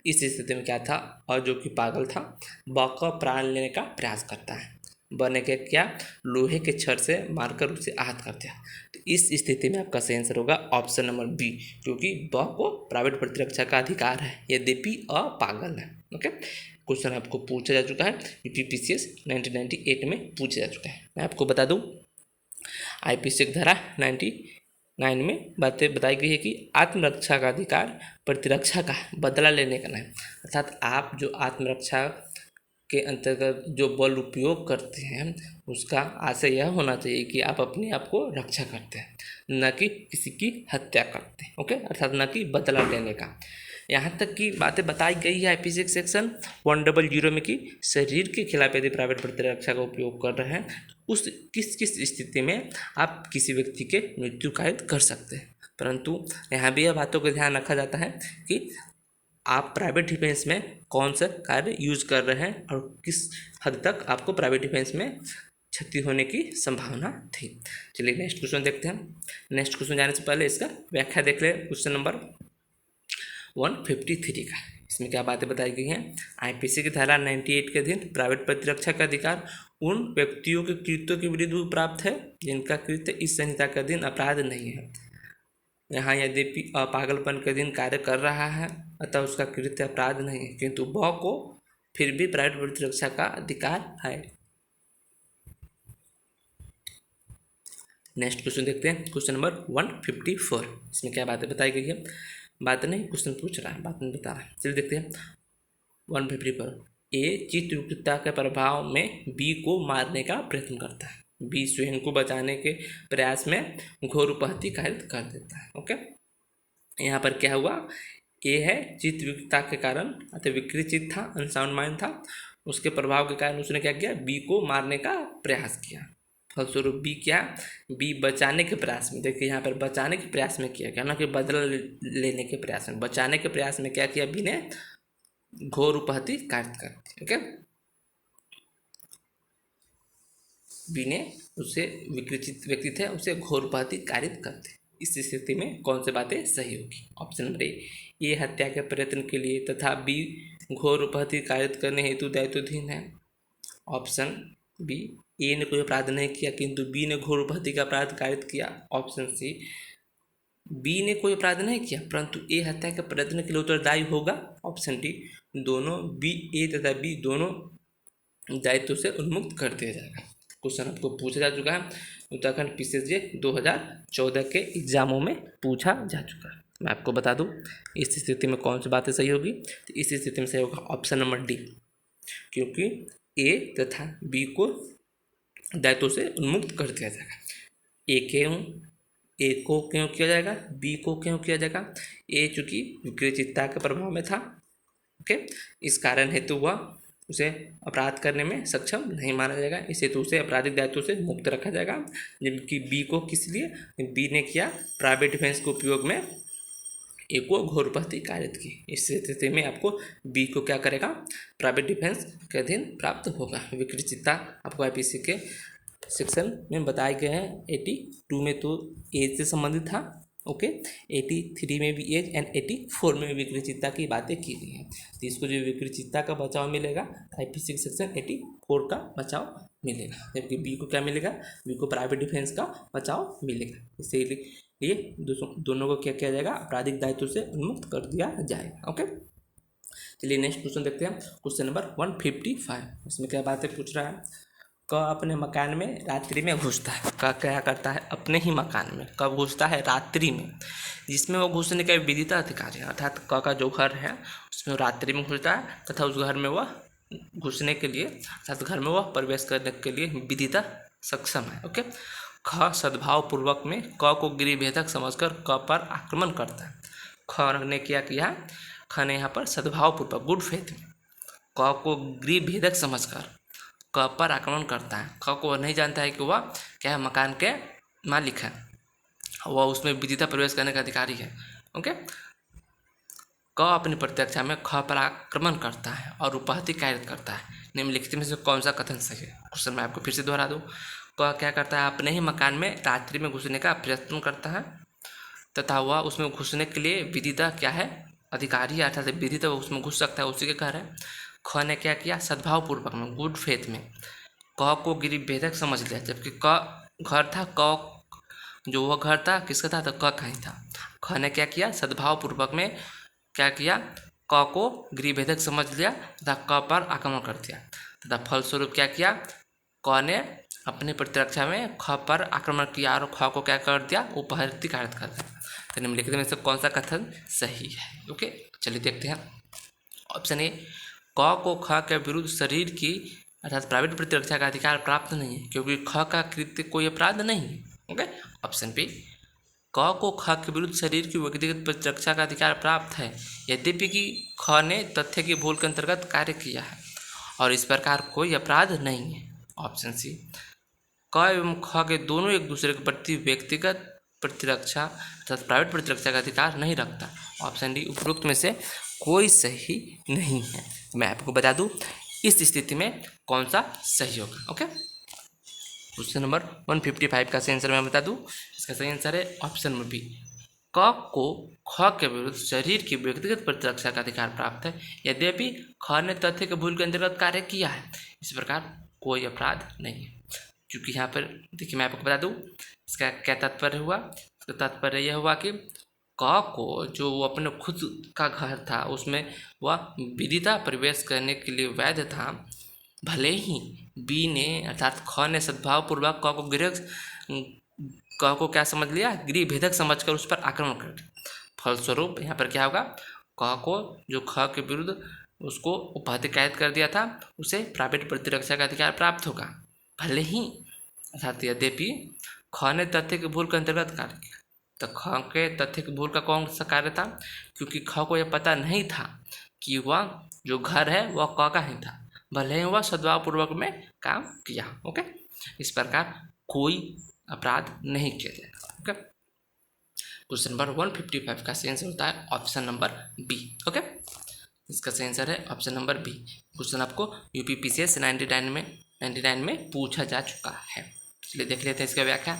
इस स्थिति में क्या था, और जो कि पागल था ब का प्राण लेने का प्रयास करता है, ब ने क्या लोहे के छड़ से मारकर उसे आहत कर दिया। तो इस स्थिति में आपका सही आंसर होगा ऑप्शन नंबर बी, क्योंकि ब को प्राइवेट प्रतिरक्षा का अधिकार है यद्यपि पागल है। ओके, क्वेश्चन आपको पूछा जा चुका है, यूपीपीसीएस 1998 में पूछा जा चुका है। मैं आपको बता दूं आईपीसी की धारा 99 में बातें बताई गई है कि आत्मरक्षा का अधिकार प्रतिरक्षा का बदला लेने का नहीं, अर्थात आप जो आत्मरक्षा के अंतर्गत जो बल उपयोग करते हैं उसका आशय यह होना चाहिए कि आप अपने आप को रक्षा करते हैं, न कि किसी की हत्या करते हैं। ओके, अर्थात न कि बदला लेने का। यहाँ तक की बातें बताई गई है आईपीसी सेक्शन 100 में कि शरीर के खिलाफ यदि प्राइवेट प्रतिरक्षा का उपयोग कर रहे हैं उस किस स्थिति में आप किसी व्यक्ति के मृत्यु कायद कर सकते हैं। परंतु यहाँ भी यह बातों का ध्यान रखा जाता है कि आप प्राइवेट डिफेंस में कौन सा कार्य यूज कर रहे हैं और किस हद तक आपको प्राइवेट डिफेंस में क्षति होने की संभावना थी। चलिए नेक्स्ट क्वेश्चन देखते हैं। नेक्स्ट क्वेश्चन जाने से पहले इसका व्याख्या देख ले। क्वेश्चन नंबर 153 का, इसमें क्या बातें बताई गई हैं। आईपीसी की धारा 98 के अधीन प्राइवेट प्रतिरक्षा का अधिकार उन व्यक्तियों के कृत्यों के विरुद्ध प्राप्त है जिनका कृत्य इस संहिता के अधीन अपराध नहीं है। यहाँ यद्यपि पागलपन के दिन कार्य कर रहा है अतः उसका कृत्य अपराध नहीं है, किंतु वह को फिर भी प्राइवेट प्रतिरक्षा का अधिकार है। नेक्स्ट क्वेश्चन देखते हैं, क्वेश्चन नंबर 154। इसमें क्या बातें बताई गई है, बात नहीं क्वेश्चन पूछ रहा है, बात नहीं बता रहा है। चलिए देखते हैं 154। ए चित्तयुक्तता के प्रभाव में बी को मारने का प्रयत्न करता है, बी स्वयं को बचाने के प्रयास में घोर उपहति कार्य कर देता है। ओके, यहाँ पर क्या हुआ, ए है चित्तयुक्तता के कारण अतः विकृत चित्त था, अनसाउंड माइंड था, उसके प्रभाव के कारण उसने क्या किया, बी को मारने का प्रयास किया। फलस्वरूप बी क्या, बी बचाने के प्रयास में, देखिए यहाँ पर बचाने के प्रयास में किया गया ना कि बदला लेने के प्रयास में, बचाने के प्रयास में क्या किया, बी ने घोर उपहति कार्य कर दी। ओके, बी ने उससे विकृत व्यक्ति थे उसे घोर उपहति कारित कर दी। इस स्थिति में कौन सी बातें सही होगी? ऑप्शन नंबर ए हत्या के प्रयत्न के लिए तथा बी घोर उपहति कारित करने हेतु दायित्वधीन है। ऑप्शन बी ए ने कोई अपराध नहीं किया किंतु बी ने घोर उपहति का अपराध कारित किया। ऑप्शन सी बी ने कोई अपराध नहीं किया परंतु ए हत्या के प्रयत्न के लिए उत्तरदायी होगा। ऑप्शन डी दोनों बी, ए तथा बी दोनों दायित्व से उन्मुक्त कर दिया जाएगा। क्वेश्चन आपको पूछा जा चुका है, उत्तराखंड पीसीजे 2014 के एग्जामों में पूछा जा चुका है। मैं आपको बता दूं इस स्थिति में कौन सी बातें सही होगी, तो इस स्थिति में सही होगा ऑप्शन नंबर डी, क्योंकि ए तथा बी को दायित्व से उन्मुक्त कर दिया जाएगा। ए को क्यों किया जाएगा, बी को क्यों किया जाएगा, ए चूंकि विकृत चित्ता के प्रभाव में था। ओके, इस कारण हेतु वह उसे अपराध करने में सक्षम नहीं माना जाएगा, इस हेतु उसे आपराधिक दायित्व से मुक्त रखा जाएगा। जबकि बी को किस लिए, बी ने किया प्राइवेट डिफेंस के उपयोग में ए को घोर उपहति कारित की। इस स्थिति में आपको बी को क्या करेगा, प्राइवेट डिफेंस के अधीन प्राप्त होगा। विकृत चित्ता आपको आईपीसी के सेक्शन में बताए गए हैं। 82 में तो एज से संबंधित था, ओके, 83 में भी एज एंड 84 में भी विकृत चित्ता की बातें की गई हैं। तो इसको जो विकृत चित्ता का बचाव मिलेगा आईपीसी के सेक्शन 84 का बचाव मिलेगा, जबकि बी को क्या मिलेगा, बी को प्राइवेट डिफेंस का बचाव मिलेगा। इसीलिए दोनों को क्या किया जाएगा, आपराधिक दायित्व से उन्मुक्त कर दिया जाएगा। ओके, चलिए नेक्स्ट क्वेश्चन देखते हैं, क्वेश्चन नंबर 155। इसमें क्या बातें पूछ रहा है, क अपने मकान में रात्रि में घुसता है। क क्या करता है, अपने ही मकान में कब घुसता है, रात्रि में, जिसमें वो घुसने का विदिता अधिकार है, अर्थात क का जो घर है उसमें रात्रि में घुसता है तथा उस घर में वह घुसने के लिए अर्थात घर में वह प्रवेश करने के लिए विदिता सक्षम है। ओके, ख सद्भाव पूर्वक में क को गृहभेदक समझकर क पर आक्रमण करता है। ख ने क्या किया, ख ने यहाँ पर सद्भाव पूर्वक गुड फेथ में क को गृहभेदक समझकर क पर आक्रमण करता है। क को नहीं जानता है कि वह क्या है, मकान के मालिक है, वह उसमें विदिता प्रवेश करने का अधिकारी है। ओके, क अपनी प्रत्यक्षा में ख पर आक्रमण करता है और उपहति कारित करता है। निम्नलिखित में से कौन सा कथन सही है? क्वेश्चन मैं आपको फिर से दोहरा दूँ, क क्या करता है, अपने ही मकान में रात्रि में घुसने का प्रयत्न करता है तथा वह उसमें घुसने के लिए विदिता क्या है, अधिकारी अर्थात विदिता उसमें घुस सकता है, उसी के घर है। ख ने क्या किया, सद्भावपूर्वक में गुड फेथ में क को गृहभेदक समझ लिया, जबकि क घर था, क जो वह घर था किसका था, तो क का ही था। ख ने क्या किया, सद्भावपूर्वक में क्या किया, क को गृहभेदक समझ लिया तथा क पर आक्रमण कर दिया तथा फलस्वरूप क्या किया, क ने अपनी प्रतिरक्षा में ख पर आक्रमण किया और ख को क्या कर दिया, उपहति कारित कर दिया। तो निम्नलिखित में से कौन सा कथन सही है? ओके, चलिए देखते हैं। ऑप्शन ए, क को ख के विरुद्ध शरीर की अर्थात प्राइवेट प्रतिरक्षा का अधिकार प्राप्त नहीं है क्योंकि ख का कृत्य कोई अपराध नहीं है। ओके, ऑप्शन बी, क को ख के विरुद्ध शरीर की व्यक्तिगत प्रतिरक्षा का अधिकार प्राप्त है यद्यपि कि ख ने तथ्य की भूल के अंतर्गत कार्य किया है और इस प्रकार कोई अपराध नहीं है। ऑप्शन सी, क एवं ख के दोनों एक दूसरे के प्रति व्यक्तिगत प्रतिरक्षा अर्थात प्राइवेट प्रतिरक्षा का अधिकार नहीं रखता। ऑप्शन डी, उपरोक्त में से कोई सही नहीं है। मैं आपको बता दूं इस स्थिति में कौन सा सही होगा। ओके, क्वेश्चन नंबर 155 का सही आंसर मैं बता दूं, इसका सही आंसर है ऑप्शन नंबर बी, क को ख के विरुद्ध शरीर की व्यक्तिगत प्रतिरक्षा का अधिकार प्राप्त है यद्यपि ख ने तथ्य के भूल के अंतर्गत कार्य किया है, इस प्रकार कोई अपराध नहीं है। क्योंकि यहाँ पर देखिए मैं आपको बता दूं इसका क्या तात्पर्य हुआ, तो तात्पर्य यह हुआ कि क को जो वो अपने खुद का घर था उसमें वह विदिता प्रवेश करने के लिए वैध था, भले ही बी ने अर्थात ख ने सद्भावपूर्वक क को क्या समझ लिया, गृह भेदक समझकर उस पर आक्रमण कर दिया। फलस्वरूप यहाँ पर क्या होगा, क को जो ख के विरुद्ध उसको उपाधि कैद कर दिया था उसे प्राइवेट प्रतिरक्षा का अधिकार प्राप्त होगा, भले ही अर्थात यद्यपि ख ने तथ्य के भूल के अंतर्गत कार्य किया। तो ख के तथ्य के भूल का कौन सा कार्य था, क्योंकि ख को यह पता नहीं था कि वह जो घर है वह क का ही था, भले ही वह सद्भावपूर्वक में काम किया। ओके, इस प्रकार कोई अपराध नहीं किया जाएगा। ओके, क्वेश्चन नंबर 155 का आंसर होता है ऑप्शन नंबर बी। ओके, इसका आंसर है ऑप्शन नंबर बी। क्वेश्चन आपको यूपीपीसीएस 99 में पूछा जा चुका है। चलिए देख लेते हैं इसका व्याख्या।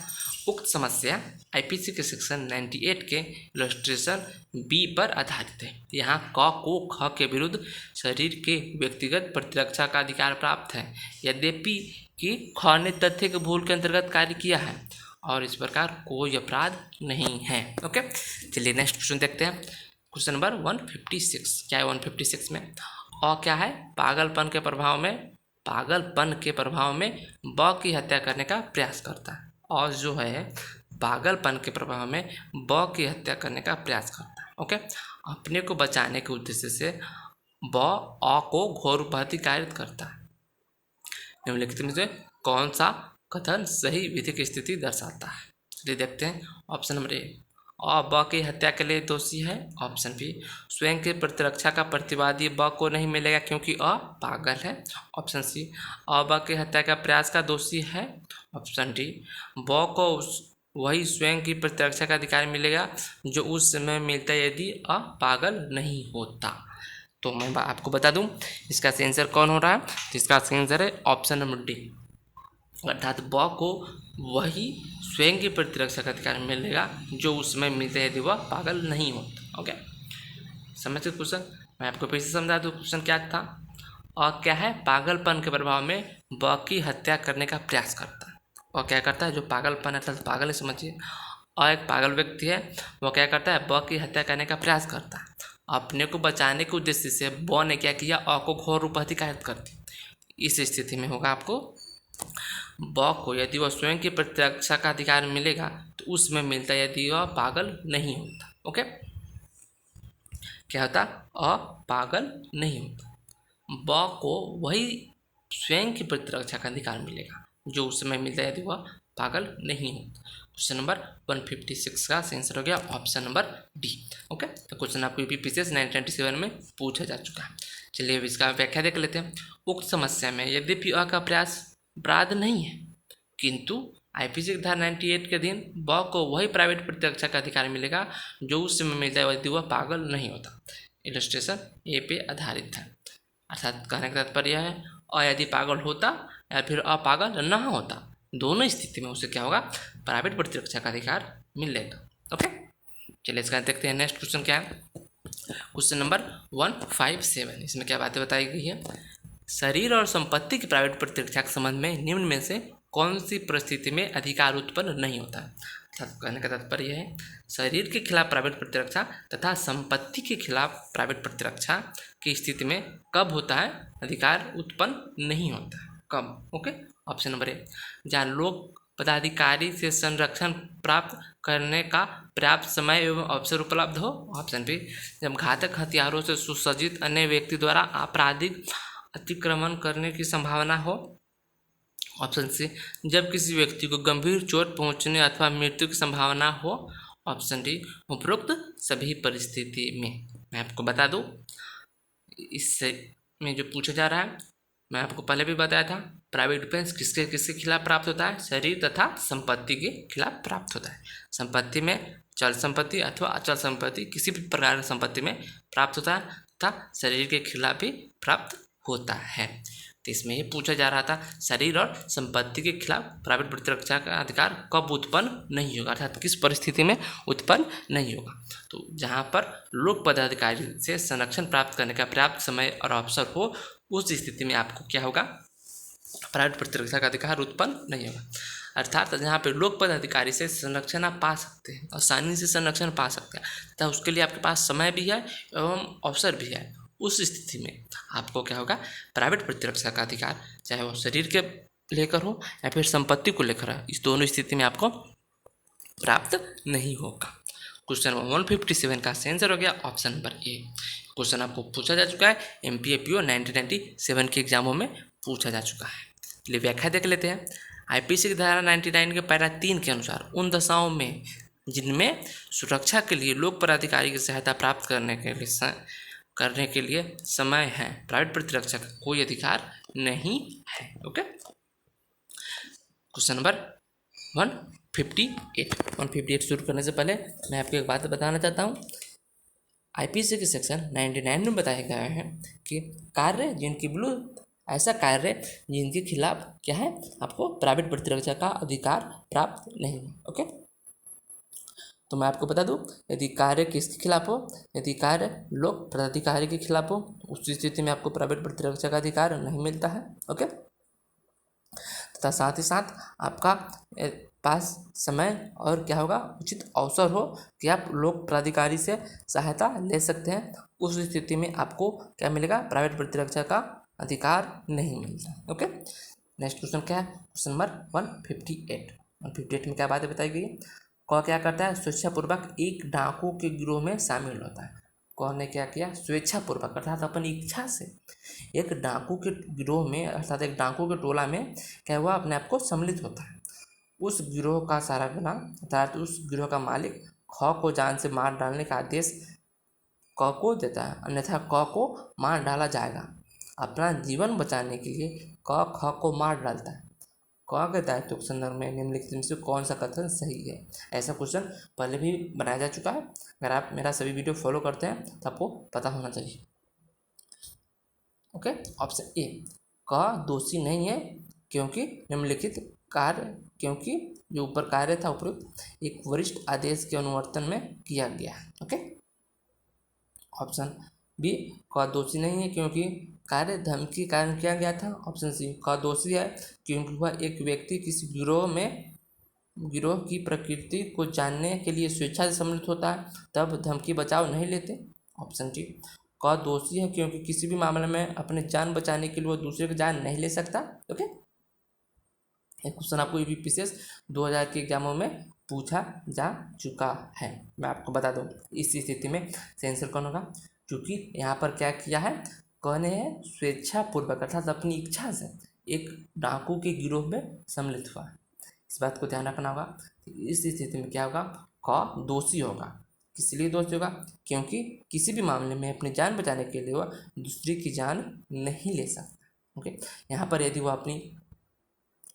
उक्त समस्या आईपीसी के सेक्शन 98 के इलस्ट्रेशन बी पर आधारित है। यहाँ क को ख के विरुद्ध शरीर के व्यक्तिगत प्रतिरक्षा का अधिकार प्राप्त है, यद्यपि कि ख ने तथ्य के भूल के अंतर्गत कार्य किया है और इस प्रकार कोई अपराध नहीं है। ओके, चलिए नेक्स्ट क्वेश्चन देखते हैं। क्वेश्चन नंबर 156 क्या है 156 में, और क्या है, पागलपन के प्रभाव में ब की हत्या करने का प्रयास करता है। और जो है पागलपन के प्रभाव में ब की हत्या करने का प्रयास करता है। ओके, अपने को बचाने के उद्देश्य से ब अ को घोर उपाधि कायरत करता है। निम्नलिखित में से कौन सा कथन सही विधिक स्थिति दर्शाता है। चलिए देखते हैं। ऑप्शन नंबर ए, अ ब की हत्या के लिए दोषी है। ऑप्शन बी, स्वयं की प्रतिरक्षा का प्रतिवादी ब को नहीं मिलेगा क्योंकि अ पागल है। ऑप्शन सी, अ ब की हत्या का प्रयास का दोषी है। ऑप्शन डी, ब को वही स्वयं की प्रतिरक्षा का अधिकार मिलेगा जो उस समय मिलता यदि अ पागल नहीं होता। तो मैं आपको बता दूं इसका आंसर कौन हो रहा है। तो इसका आंसर है ऑप्शन नंबर डी, अर्थात ब को वही स्वयं की प्रतिरक्षा का अधिकार मिलेगा जो उसमें मिलता है यदि वह पागल नहीं होता। ओके, समझ क्वेश्चन मैं आपको फिर से समझा दूँ। क्वेश्चन क्या था, और क्या है, पागलपन के प्रभाव में ब की हत्या करने का प्रयास करता है। और क्या करता है, जो पागलपन है अर्थात पागल है समझिए, और एक पागल व्यक्ति है वो क्या करता है, ब की हत्या करने का प्रयास करता है। अपने को बचाने के उद्देश्य से ब ने क्या किया, अ को घोर उपाधि कायरत कर दी। इस स्थिति में होगा आपको ब को यदि वह स्वयं की प्रतिरक्षा का अधिकार मिलेगा तो उसमें मिलता है यदि वह पागल नहीं होता। ओके, क्या होता, अ पागल नहीं होता, ब को वही स्वयं की प्रतिरक्षा का अधिकार मिलेगा जो उस समय मिलता है यदि वह पागल नहीं होता। क्वेश्चन नंबर 156 का आंसर हो गया ऑप्शन नंबर डी। ओके, तो क्वेश्चन आपको यूपीपीसीएस 1997 में पूछा जा चुका है। चलिए अब इसका व्याख्या देख लेते हैं। उक्त समस्या में यद्यपि अ का प्रयास अपराध नहीं है, किंतु आईपीसी की धारा 98 के अधीन ब को वही प्राइवेट प्रतिरक्षा का अधिकार मिलेगा जो उस समय मिलता है यदि वह पागल नहीं होता। इलस्ट्रेशन ए पे आधारित है, अर्थात कहने का तात्पर्य है अ यदि पागल होता या फिर अपागल न होता, दोनों स्थिति में उसे क्या होगा, प्राइवेट प्रतिरक्षा का अधिकार मिलेगा। ओके, चलिए इसका देखते हैं। नेक्स्ट क्वेश्चन क्या है, क्वेश्चन नंबर 157। इसमें क्या बातें बताई गई है, शरीर और संपत्ति की प्राइवेट प्रतिरक्षा के संबंध में निम्न में से कौन सी परिस्थिति में अधिकार उत्पन्न नहीं होता है। कहने का तात्पर्य है शरीर के खिलाफ प्राइवेट प्रतिरक्षा तथा संपत्ति के खिलाफ प्राइवेट प्रतिरक्षा की स्थिति में कब होता है, अधिकार उत्पन्न नहीं होता है, कब। ओके, ऑप्शन नंबर ए, जहाँ लोक पदाधिकारी से संरक्षण प्राप्त करने का पर्याप्त समय एवं अवसर उपलब्ध हो। ऑप्शन बी, जब घातक हथियारों से सुसज्जित अन्य व्यक्ति द्वारा आपराधिक अतिक्रमण करने की संभावना हो। ऑप्शन सी, जब किसी व्यक्ति को गंभीर चोट पहुंचने अथवा मृत्यु की संभावना हो। ऑप्शन डी, उपरोक्त सभी परिस्थिति में। मैं आपको बता दूं इससे में जो पूछा जा रहा है, मैं आपको पहले भी बताया था, प्राइवेट डिफेंस किसके किसके खिलाफ प्राप्त होता है, शरीर तथा संपत्ति के खिलाफ प्राप्त होता है। संपत्ति में चल संपत्ति अथवा अचल संपत्ति किसी भी प्रकार की संपत्ति में प्राप्त होता है तथा शरीर के खिलाफ भी प्राप्त होता है। तो इसमें ये पूछा जा रहा था शरीर और संपत्ति के खिलाफ प्राइवेट प्रतिरक्षा का अधिकार कब उत्पन्न नहीं होगा, अर्थात किस परिस्थिति में उत्पन्न नहीं होगा। तो जहाँ पर लोक पदाधिकारी से संरक्षण प्राप्त करने का पर्याप्त समय और अवसर हो, उस स्थिति में आपको क्या होगा, प्राइवेट प्रतिरक्षा का अधिकार उत्पन्न नहीं होगा। अर्थात जहाँ पे लोक पदाधिकारी से संरक्षण आप पा सकते हैं, आसानी से संरक्षण पा सकते हैं, तथा उसके लिए आपके पास समय भी है एवं अवसर भी है। उस स्थिति में आपको क्या होगा, प्राइवेट प्रतिरक्षा का अधिकार, चाहे वो शरीर के लेकर हो या फिर संपत्ति को लेकर हो, इस दोनों स्थिति में आपको प्राप्त नहीं होगा। क्वेश्चन नंबर 157 का आंसर हो गया ऑप्शन नंबर ए। क्वेश्चन आपको पूछा जा चुका है, MPAPO 1997 के एग्जामों में पूछा जा चुका है। चलिए व्याख्या देख लेते हैं। IPC की धारा 99 के पैरा 3 के अनुसार उन दशाओं में जिनमें सुरक्षा के लिए लोक पदाधिकारी की सहायता प्राप्त करने के लिए समय है, प्राइवेट प्रतिरक्षा का कोई अधिकार नहीं है। ओके, क्वेश्चन नंबर 158 शुरू करने से पहले मैं आपको एक बात बताना चाहता हूँ। IPC के सेक्शन 99 में बताया गया है कि कार्य जिनकी विरुद्ध ऐसा कार्य जिनके खिलाफ क्या है, आपको प्राइवेट प्रतिरक्षा का अधिकार प्राप्त नहीं है। ओके, तो मैं आपको बता दूं, यदि कार्य किसके खिलाफ हो, यदि कार्य लोक पदाधिकारी के खिलाफ हो, उस स्थिति में आपको प्राइवेट प्रतिरक्षा का अधिकार नहीं मिलता है। ओके, तथा साथ ही साथ आपका पास समय और क्या होगा, उचित अवसर हो कि आप लोक प्राधिकारी से सहायता ले सकते हैं। उस स्थिति में आपको क्या मिलेगा, प्राइवेट प्रतिरक्षा का अधिकार नहीं मिलता। ओके, नेक्स्ट क्वेश्चन क्या है, क्वेश्चन नंबर 158 में क्या बातें बताई गई। कौन क्या करता है, स्वेच्छापूर्वक एक डाकू के गिरोह में शामिल होता है। कौन ने क्या किया, स्वेच्छापूर्वक अर्थात अपनी इच्छा से एक डाकू के गिरोह में अर्थात एक डाकू के टोला में क्या हुआ, अपने आप को सम्मिलित होता है। उस गिरोह का सारा गुना अर्थात उस गिरोह का मालिक ख को जान से मार डालने का आदेश क को देता है, अन्यथा क को मार डाला जाएगा। अपना जीवन बचाने के लिए क ख को मार डालता है। क के दायित्व के संदर्भ में निम्नलिखित में से कौन सा कथन सही है। ऐसा क्वेश्चन पहले भी बनाया जा चुका है, अगर आप मेरा सभी वीडियो फॉलो करते हैं तो आपको पता होना चाहिए। ओके, ऑप्शन ए, क दोषी नहीं है क्योंकि निम्नलिखित कार्य, क्योंकि जो ऊपर कार्य था उपयुक्त एक वरिष्ठ आदेश के अनुवर्तन में किया गया है। ओके, ऑप्शन बी, क दोषी नहीं है क्योंकि कार्य धमकी के कारण किया गया था। ऑप्शन सी, क दोषी है क्योंकि वह एक व्यक्ति किसी गिरोह की प्रकृति को जानने के लिए स्वेच्छा से सम्मिलित होता है, तब धमकी बचाव नहीं लेते। ऑप्शन डी, क दोषी है क्योंकि किसी भी मामले में अपने जान बचाने के लिए वह दूसरे की जान नहीं ले सकता। ओके, एक क्वेश्चन आपको UPSS 2000 के एग्जामों में पूछा जा चुका है। मैं आपको बता दूं, इस स्थिति में आंसर कौन होगा, क्योंकि यहाँ पर क्या किया है, कहने हैं स्वेच्छापूर्वक अर्थात अपनी इच्छा से एक डाकू के गिरोह में सम्मिलित हुआ है। इस बात को ध्यान रखना होगा। इस स्थिति में क्या होगा, क दोषी होगा। किस लिए दोषी होगा, क्योंकि किसी भी मामले में अपनी जान बचाने के लिए वह दूसरे की जान नहीं ले सकता। ओके, यहाँ पर यदि वह अपनी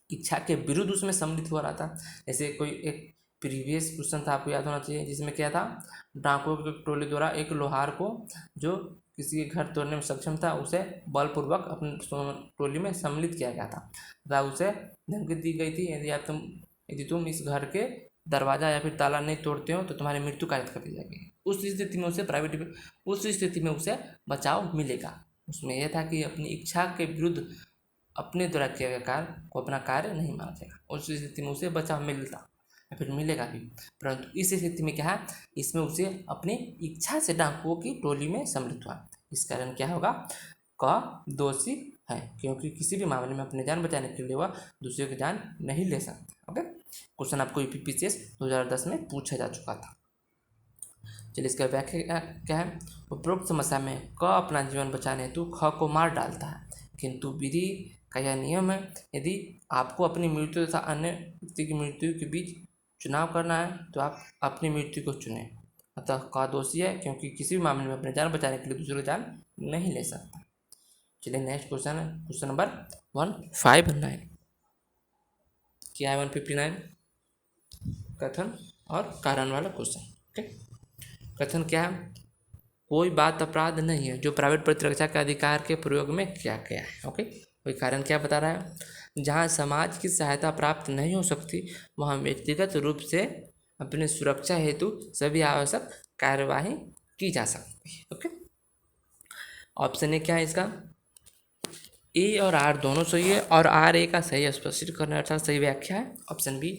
इच्छा के विरुद्ध उसमें सम्मिलित हो रहा था, जैसे कोई एक प्रीवियस क्वेश्चन था, आपको याद होना चाहिए, जिसमें क्या था, डाकुओं की टोली द्वारा एक लोहार को जो किसी के घर तोड़ने में सक्षम था उसे बलपूर्वक अपने टोली में सम्मिलित किया गया था तथा उसे धमकी दी गई थी, यदि तुम इस घर के दरवाजा या फिर ताला नहीं तोड़ते हो तो तुम्हारी मृत्यु कायद कर दी जाएगी। उस स्थिति में उसे बचाव मिलेगा। उसमें यह था कि अपनी इच्छा के विरुद्ध अपने द्वारा किया गया कार्य को अपना कार्य नहीं माना जाएगा। उस स्थिति में उसे बचाव मिलता या फिर मिलेगा भी, परंतु इस स्थिति में क्या है, इसमें उसे अपनी इच्छा से डाकुओं की टोली में सम्मिलित हुआ। इस कारण क्या होगा, क दोषी है क्योंकि किसी भी मामले में अपनी जान बचाने के लिए वह दूसरे की जान नहीं ले सकता। ओके, क्वेश्चन आपको UPSS 2010 में पूछा जा चुका था। चलिए इसका व्याख्या क्या है, उपरोक्त समस्या में क अपना जीवन बचाने हेतु ख को मार डालता है, किंतु विधि का यह नियम है, यदि आपको अपनी मृत्यु तथा अन्य व्यक्ति की मृत्यु के बीच चुनाव करना है तो आप अपनी मृत्यु को चुनें। अतः क दोषी है क्योंकि किसी भी मामले में अपनी जान बचाने के लिए दूसरे की जान नहीं ले सकता। चलिए नेक्स्ट क्वेश्चन है, क्वेश्चन नंबर 159। क्या है 159, कथन और कारण वाला क्वेश्चन। ओके, कथन क्या है, कोई बात अपराध नहीं है जो प्राइवेट प्रतिरक्षा के अधिकार के प्रयोग में किया गया है। ओके, कोई कारण क्या बता रहा है, जहाँ समाज की सहायता प्राप्त नहीं हो सकती वहाँ व्यक्तिगत रूप से अपनी सुरक्षा हेतु सभी आवश्यक कार्यवाही की जा सकती है। ओके, ऑप्शन ए क्या है इसका, ए और आर दोनों सही है और आर ए का सही स्पष्ट करना अर्थात सही व्याख्या है। ऑप्शन बी,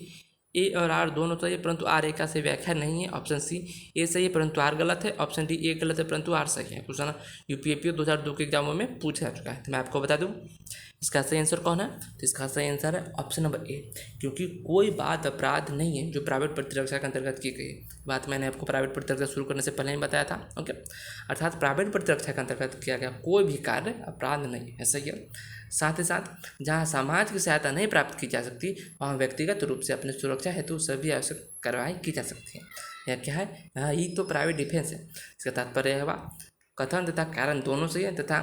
ए और आर दोनों सही है परंतु आर ए का सही व्याख्या नहीं है। ऑप्शन सी, ए सही है परंतु आर गलत है। ऑप्शन डी, ए गलत है परंतु आर सही है। क्वेश्चन यूपीएससी 2002 के एग्जामों में पूछा जा चुका है। तो मैं आपको बता दूं इसका सही आंसर कौन है। तो इसका सही आंसर है ऑप्शन नंबर ए, क्योंकि कोई बात अपराध नहीं है जो प्राइवेट प्रतिरक्षा के अंतर्गत की गई है। बात मैंने आपको प्राइवेट प्रतिरक्षा शुरू करने से पहले ही बताया था। ओके, अर्थात प्राइवेट प्रतिरक्षा के अंतर्गत किया गया कोई भी कार्य अपराध नहीं है, सही है। साथ ही साथ जहाँ समाज की सहायता नहीं प्राप्त की जा सकती वहाँ व्यक्तिगत रूप से अपनी सुरक्षा हेतु सभी आवश्यक कार्रवाई की जा सकती है। यह क्या है, यही तो प्राइवेट डिफेंस है। इसका तात्पर्य है कथन तथा कारण दोनों सही है तथा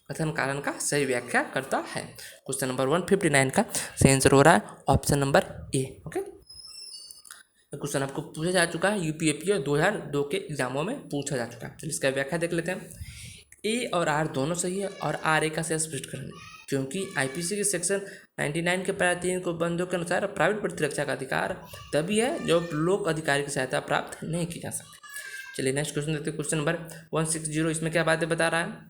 कथन कारण का सही व्याख्या करता है। क्वेश्चन नंबर 159 का सही आंसर हो रहा है ऑप्शन नंबर ए। ओके, क्वेश्चन आपको पूछा जा चुका है, यूपीएससी 2002 के एग्जामों में पूछा जा चुका है। चलिए इसका व्याख्या देख लेते हैं। ए और आर दोनों सही है और आर ए का सही स्पष्ट करेंगे, क्योंकि आईपीसी के सेक्शन 99 के पैरा 3 को बंदों के अनुसार प्राइवेट प्रतिरक्षा का अधिकार तभी है जब लोक अधिकारी की सहायता प्राप्त नहीं की जा सकती। चलिए नेक्स्ट क्वेश्चन देखते हैं। क्वेश्चन नंबर 160, इसमें क्या बातें बता रहा है।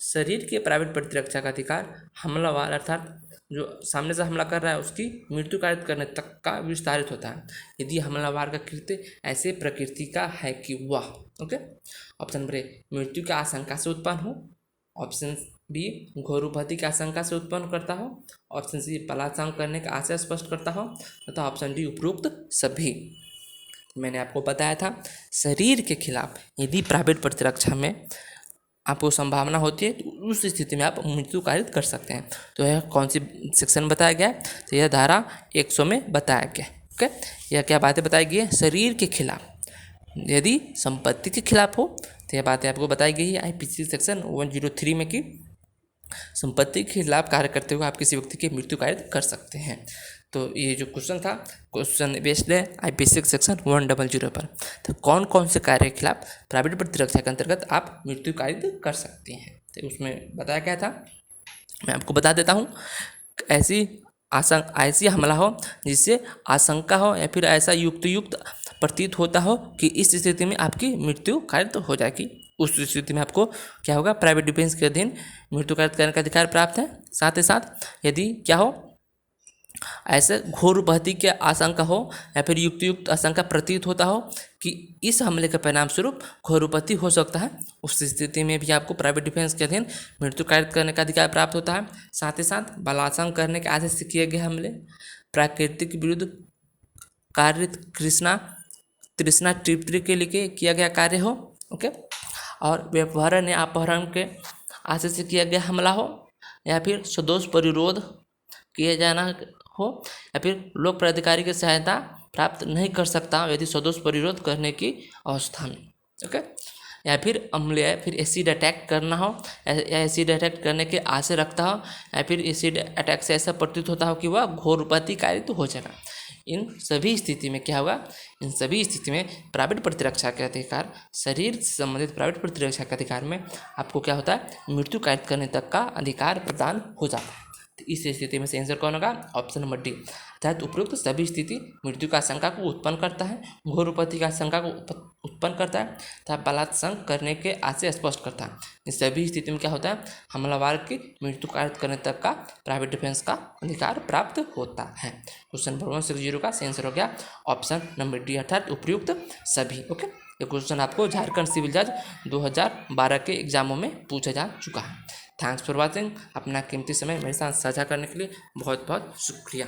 शरीर के प्राइवेट प्रतिरक्षा का अधिकार हमलावर अर्थात जो सामने से हमला कर रहा है उसकी मृत्यु कारित करने तक का विस्तारित होता है यदि हमलावर का कृत्य ऐसे प्रकृति का है कि वह, ओके, ऑप्शन नंबर ए, मृत्यु की आशंका से उत्पन्न हो। ऑप्शन बी, घोरुपहति की आशंका से उत्पन्न करता हो। ऑप्शन सी, बलात्कार करने का आशय स्पष्ट करता हो तथा ऑप्शन डी, उपरोक्त सभी। मैंने आपको बताया था शरीर के खिलाफ यदि प्राइवेट प्रतिरक्षा में आपको संभावना होती है तो उस स्थिति में आप मृत्यु कारित कर सकते हैं। तो यह कौन सी सेक्शन बताया गया है, तो यह धारा 100 में बताया गया। ओके, यह क्या बातें बताई गई है, शरीर के खिलाफ यदि संपत्ति के खिलाफ हो तो यह बातें आपको बताई गई है आईपीसी सेक्शन 103 में कि संपत्ति के खिलाफ कार्य करते हुए आप किसी व्यक्ति की मृत्यु कारित कर सकते हैं। तो ये जो क्वेश्चन था, क्वेश्चन बेस्ड है आईपीसी सेक्शन 100 पर। तो कौन कौन से कार्य के खिलाफ प्राइवेट प्रतिरक्षा के अंतर्गत आप मृत्यु कारित कर सकते हैं, तो उसमें बताया क्या था, मैं आपको बता देता हूँ। ऐसी हमला हो जिससे आशंका हो या फिर ऐसा युक्त प्रतीत होता हो कि इस स्थिति में आपकी मृत्यु कारित हो जाएगी, उस स्थिति में आपको क्या होगा, प्राइवेट डिफेंस के अधीन मृत्यु कारित करने का अधिकार प्राप्त है। साथ ही साथ यदि क्या हो, ऐसे घोर उपहति की आशंका हो या फिर युक्त आशंका प्रतीत होता हो कि इस हमले के परिणाम स्वरूप घोर उपहति हो सकता है, उस स्थिति में भी आपको प्राइवेट डिफेंस के अधीन मृत्यु कारित करने का अधिकार प्राप्त होता है। साथ ही साथ बलात्कार करने के आदेश से किए गए हमले, प्राकृतिक विरुद्ध कारित तृष्णा तृप्ति के लिए किया गया कार्य हो, ओके, और व्यवहारण या अपहरण के आशय से किया गया हमला हो या फिर सदोष परिरोध किए जाना हो या फिर लोक प्राधिकारी की सहायता प्राप्त नहीं कर सकता यदि सदोष परिरोध करने की अवस्था में, ओके, या फिर अम्ल या फिर एसिड अटैक करना हो या एसिड अटैक करने के आशय रखता हो या फिर एसिड अटैक से ऐसा प्रतीत होता हो कि वह घोर उपहति कारित हो जाएगा। इन सभी स्थिति में क्या होगा, इन सभी स्थिति में प्राइवेट प्रतिरक्षा के अधिकार, शरीर से संबंधित प्राइवेट प्रतिरक्षा के अधिकार में आपको क्या होता है, मृत्यु कारित करने तक का अधिकार प्रदान हो जाता है। तो इस स्थिति में से आंसर कौन होगा, ऑप्शन नंबर डी, अर्थात उपरोक्त सभी स्थिति मृत्यु का आशंका को उत्पन्न करता है, घोर उपहति का आशंका को उत्पन्न करता है तथा बलात्कार करने के आशय स्पष्ट करता है। इन सभी स्थिति में क्या होता है, हमलावर की मृत्यु कारित करने तक का प्राइवेट डिफेंस का अधिकार प्राप्त होता है। क्वेश्चन नंबर 160 का आंसर हो गया ऑप्शन नंबर डी, अर्थात उपयुक्त सभी। ओके, ये क्वेश्चन आपको झारखंड सिविल जज 2012 के एग्जामों में पूछा जा चुका है। Thanks for watching. अपना कीमती समय मेरे साथ साझा करने के लिए बहुत बहुत शुक्रिया।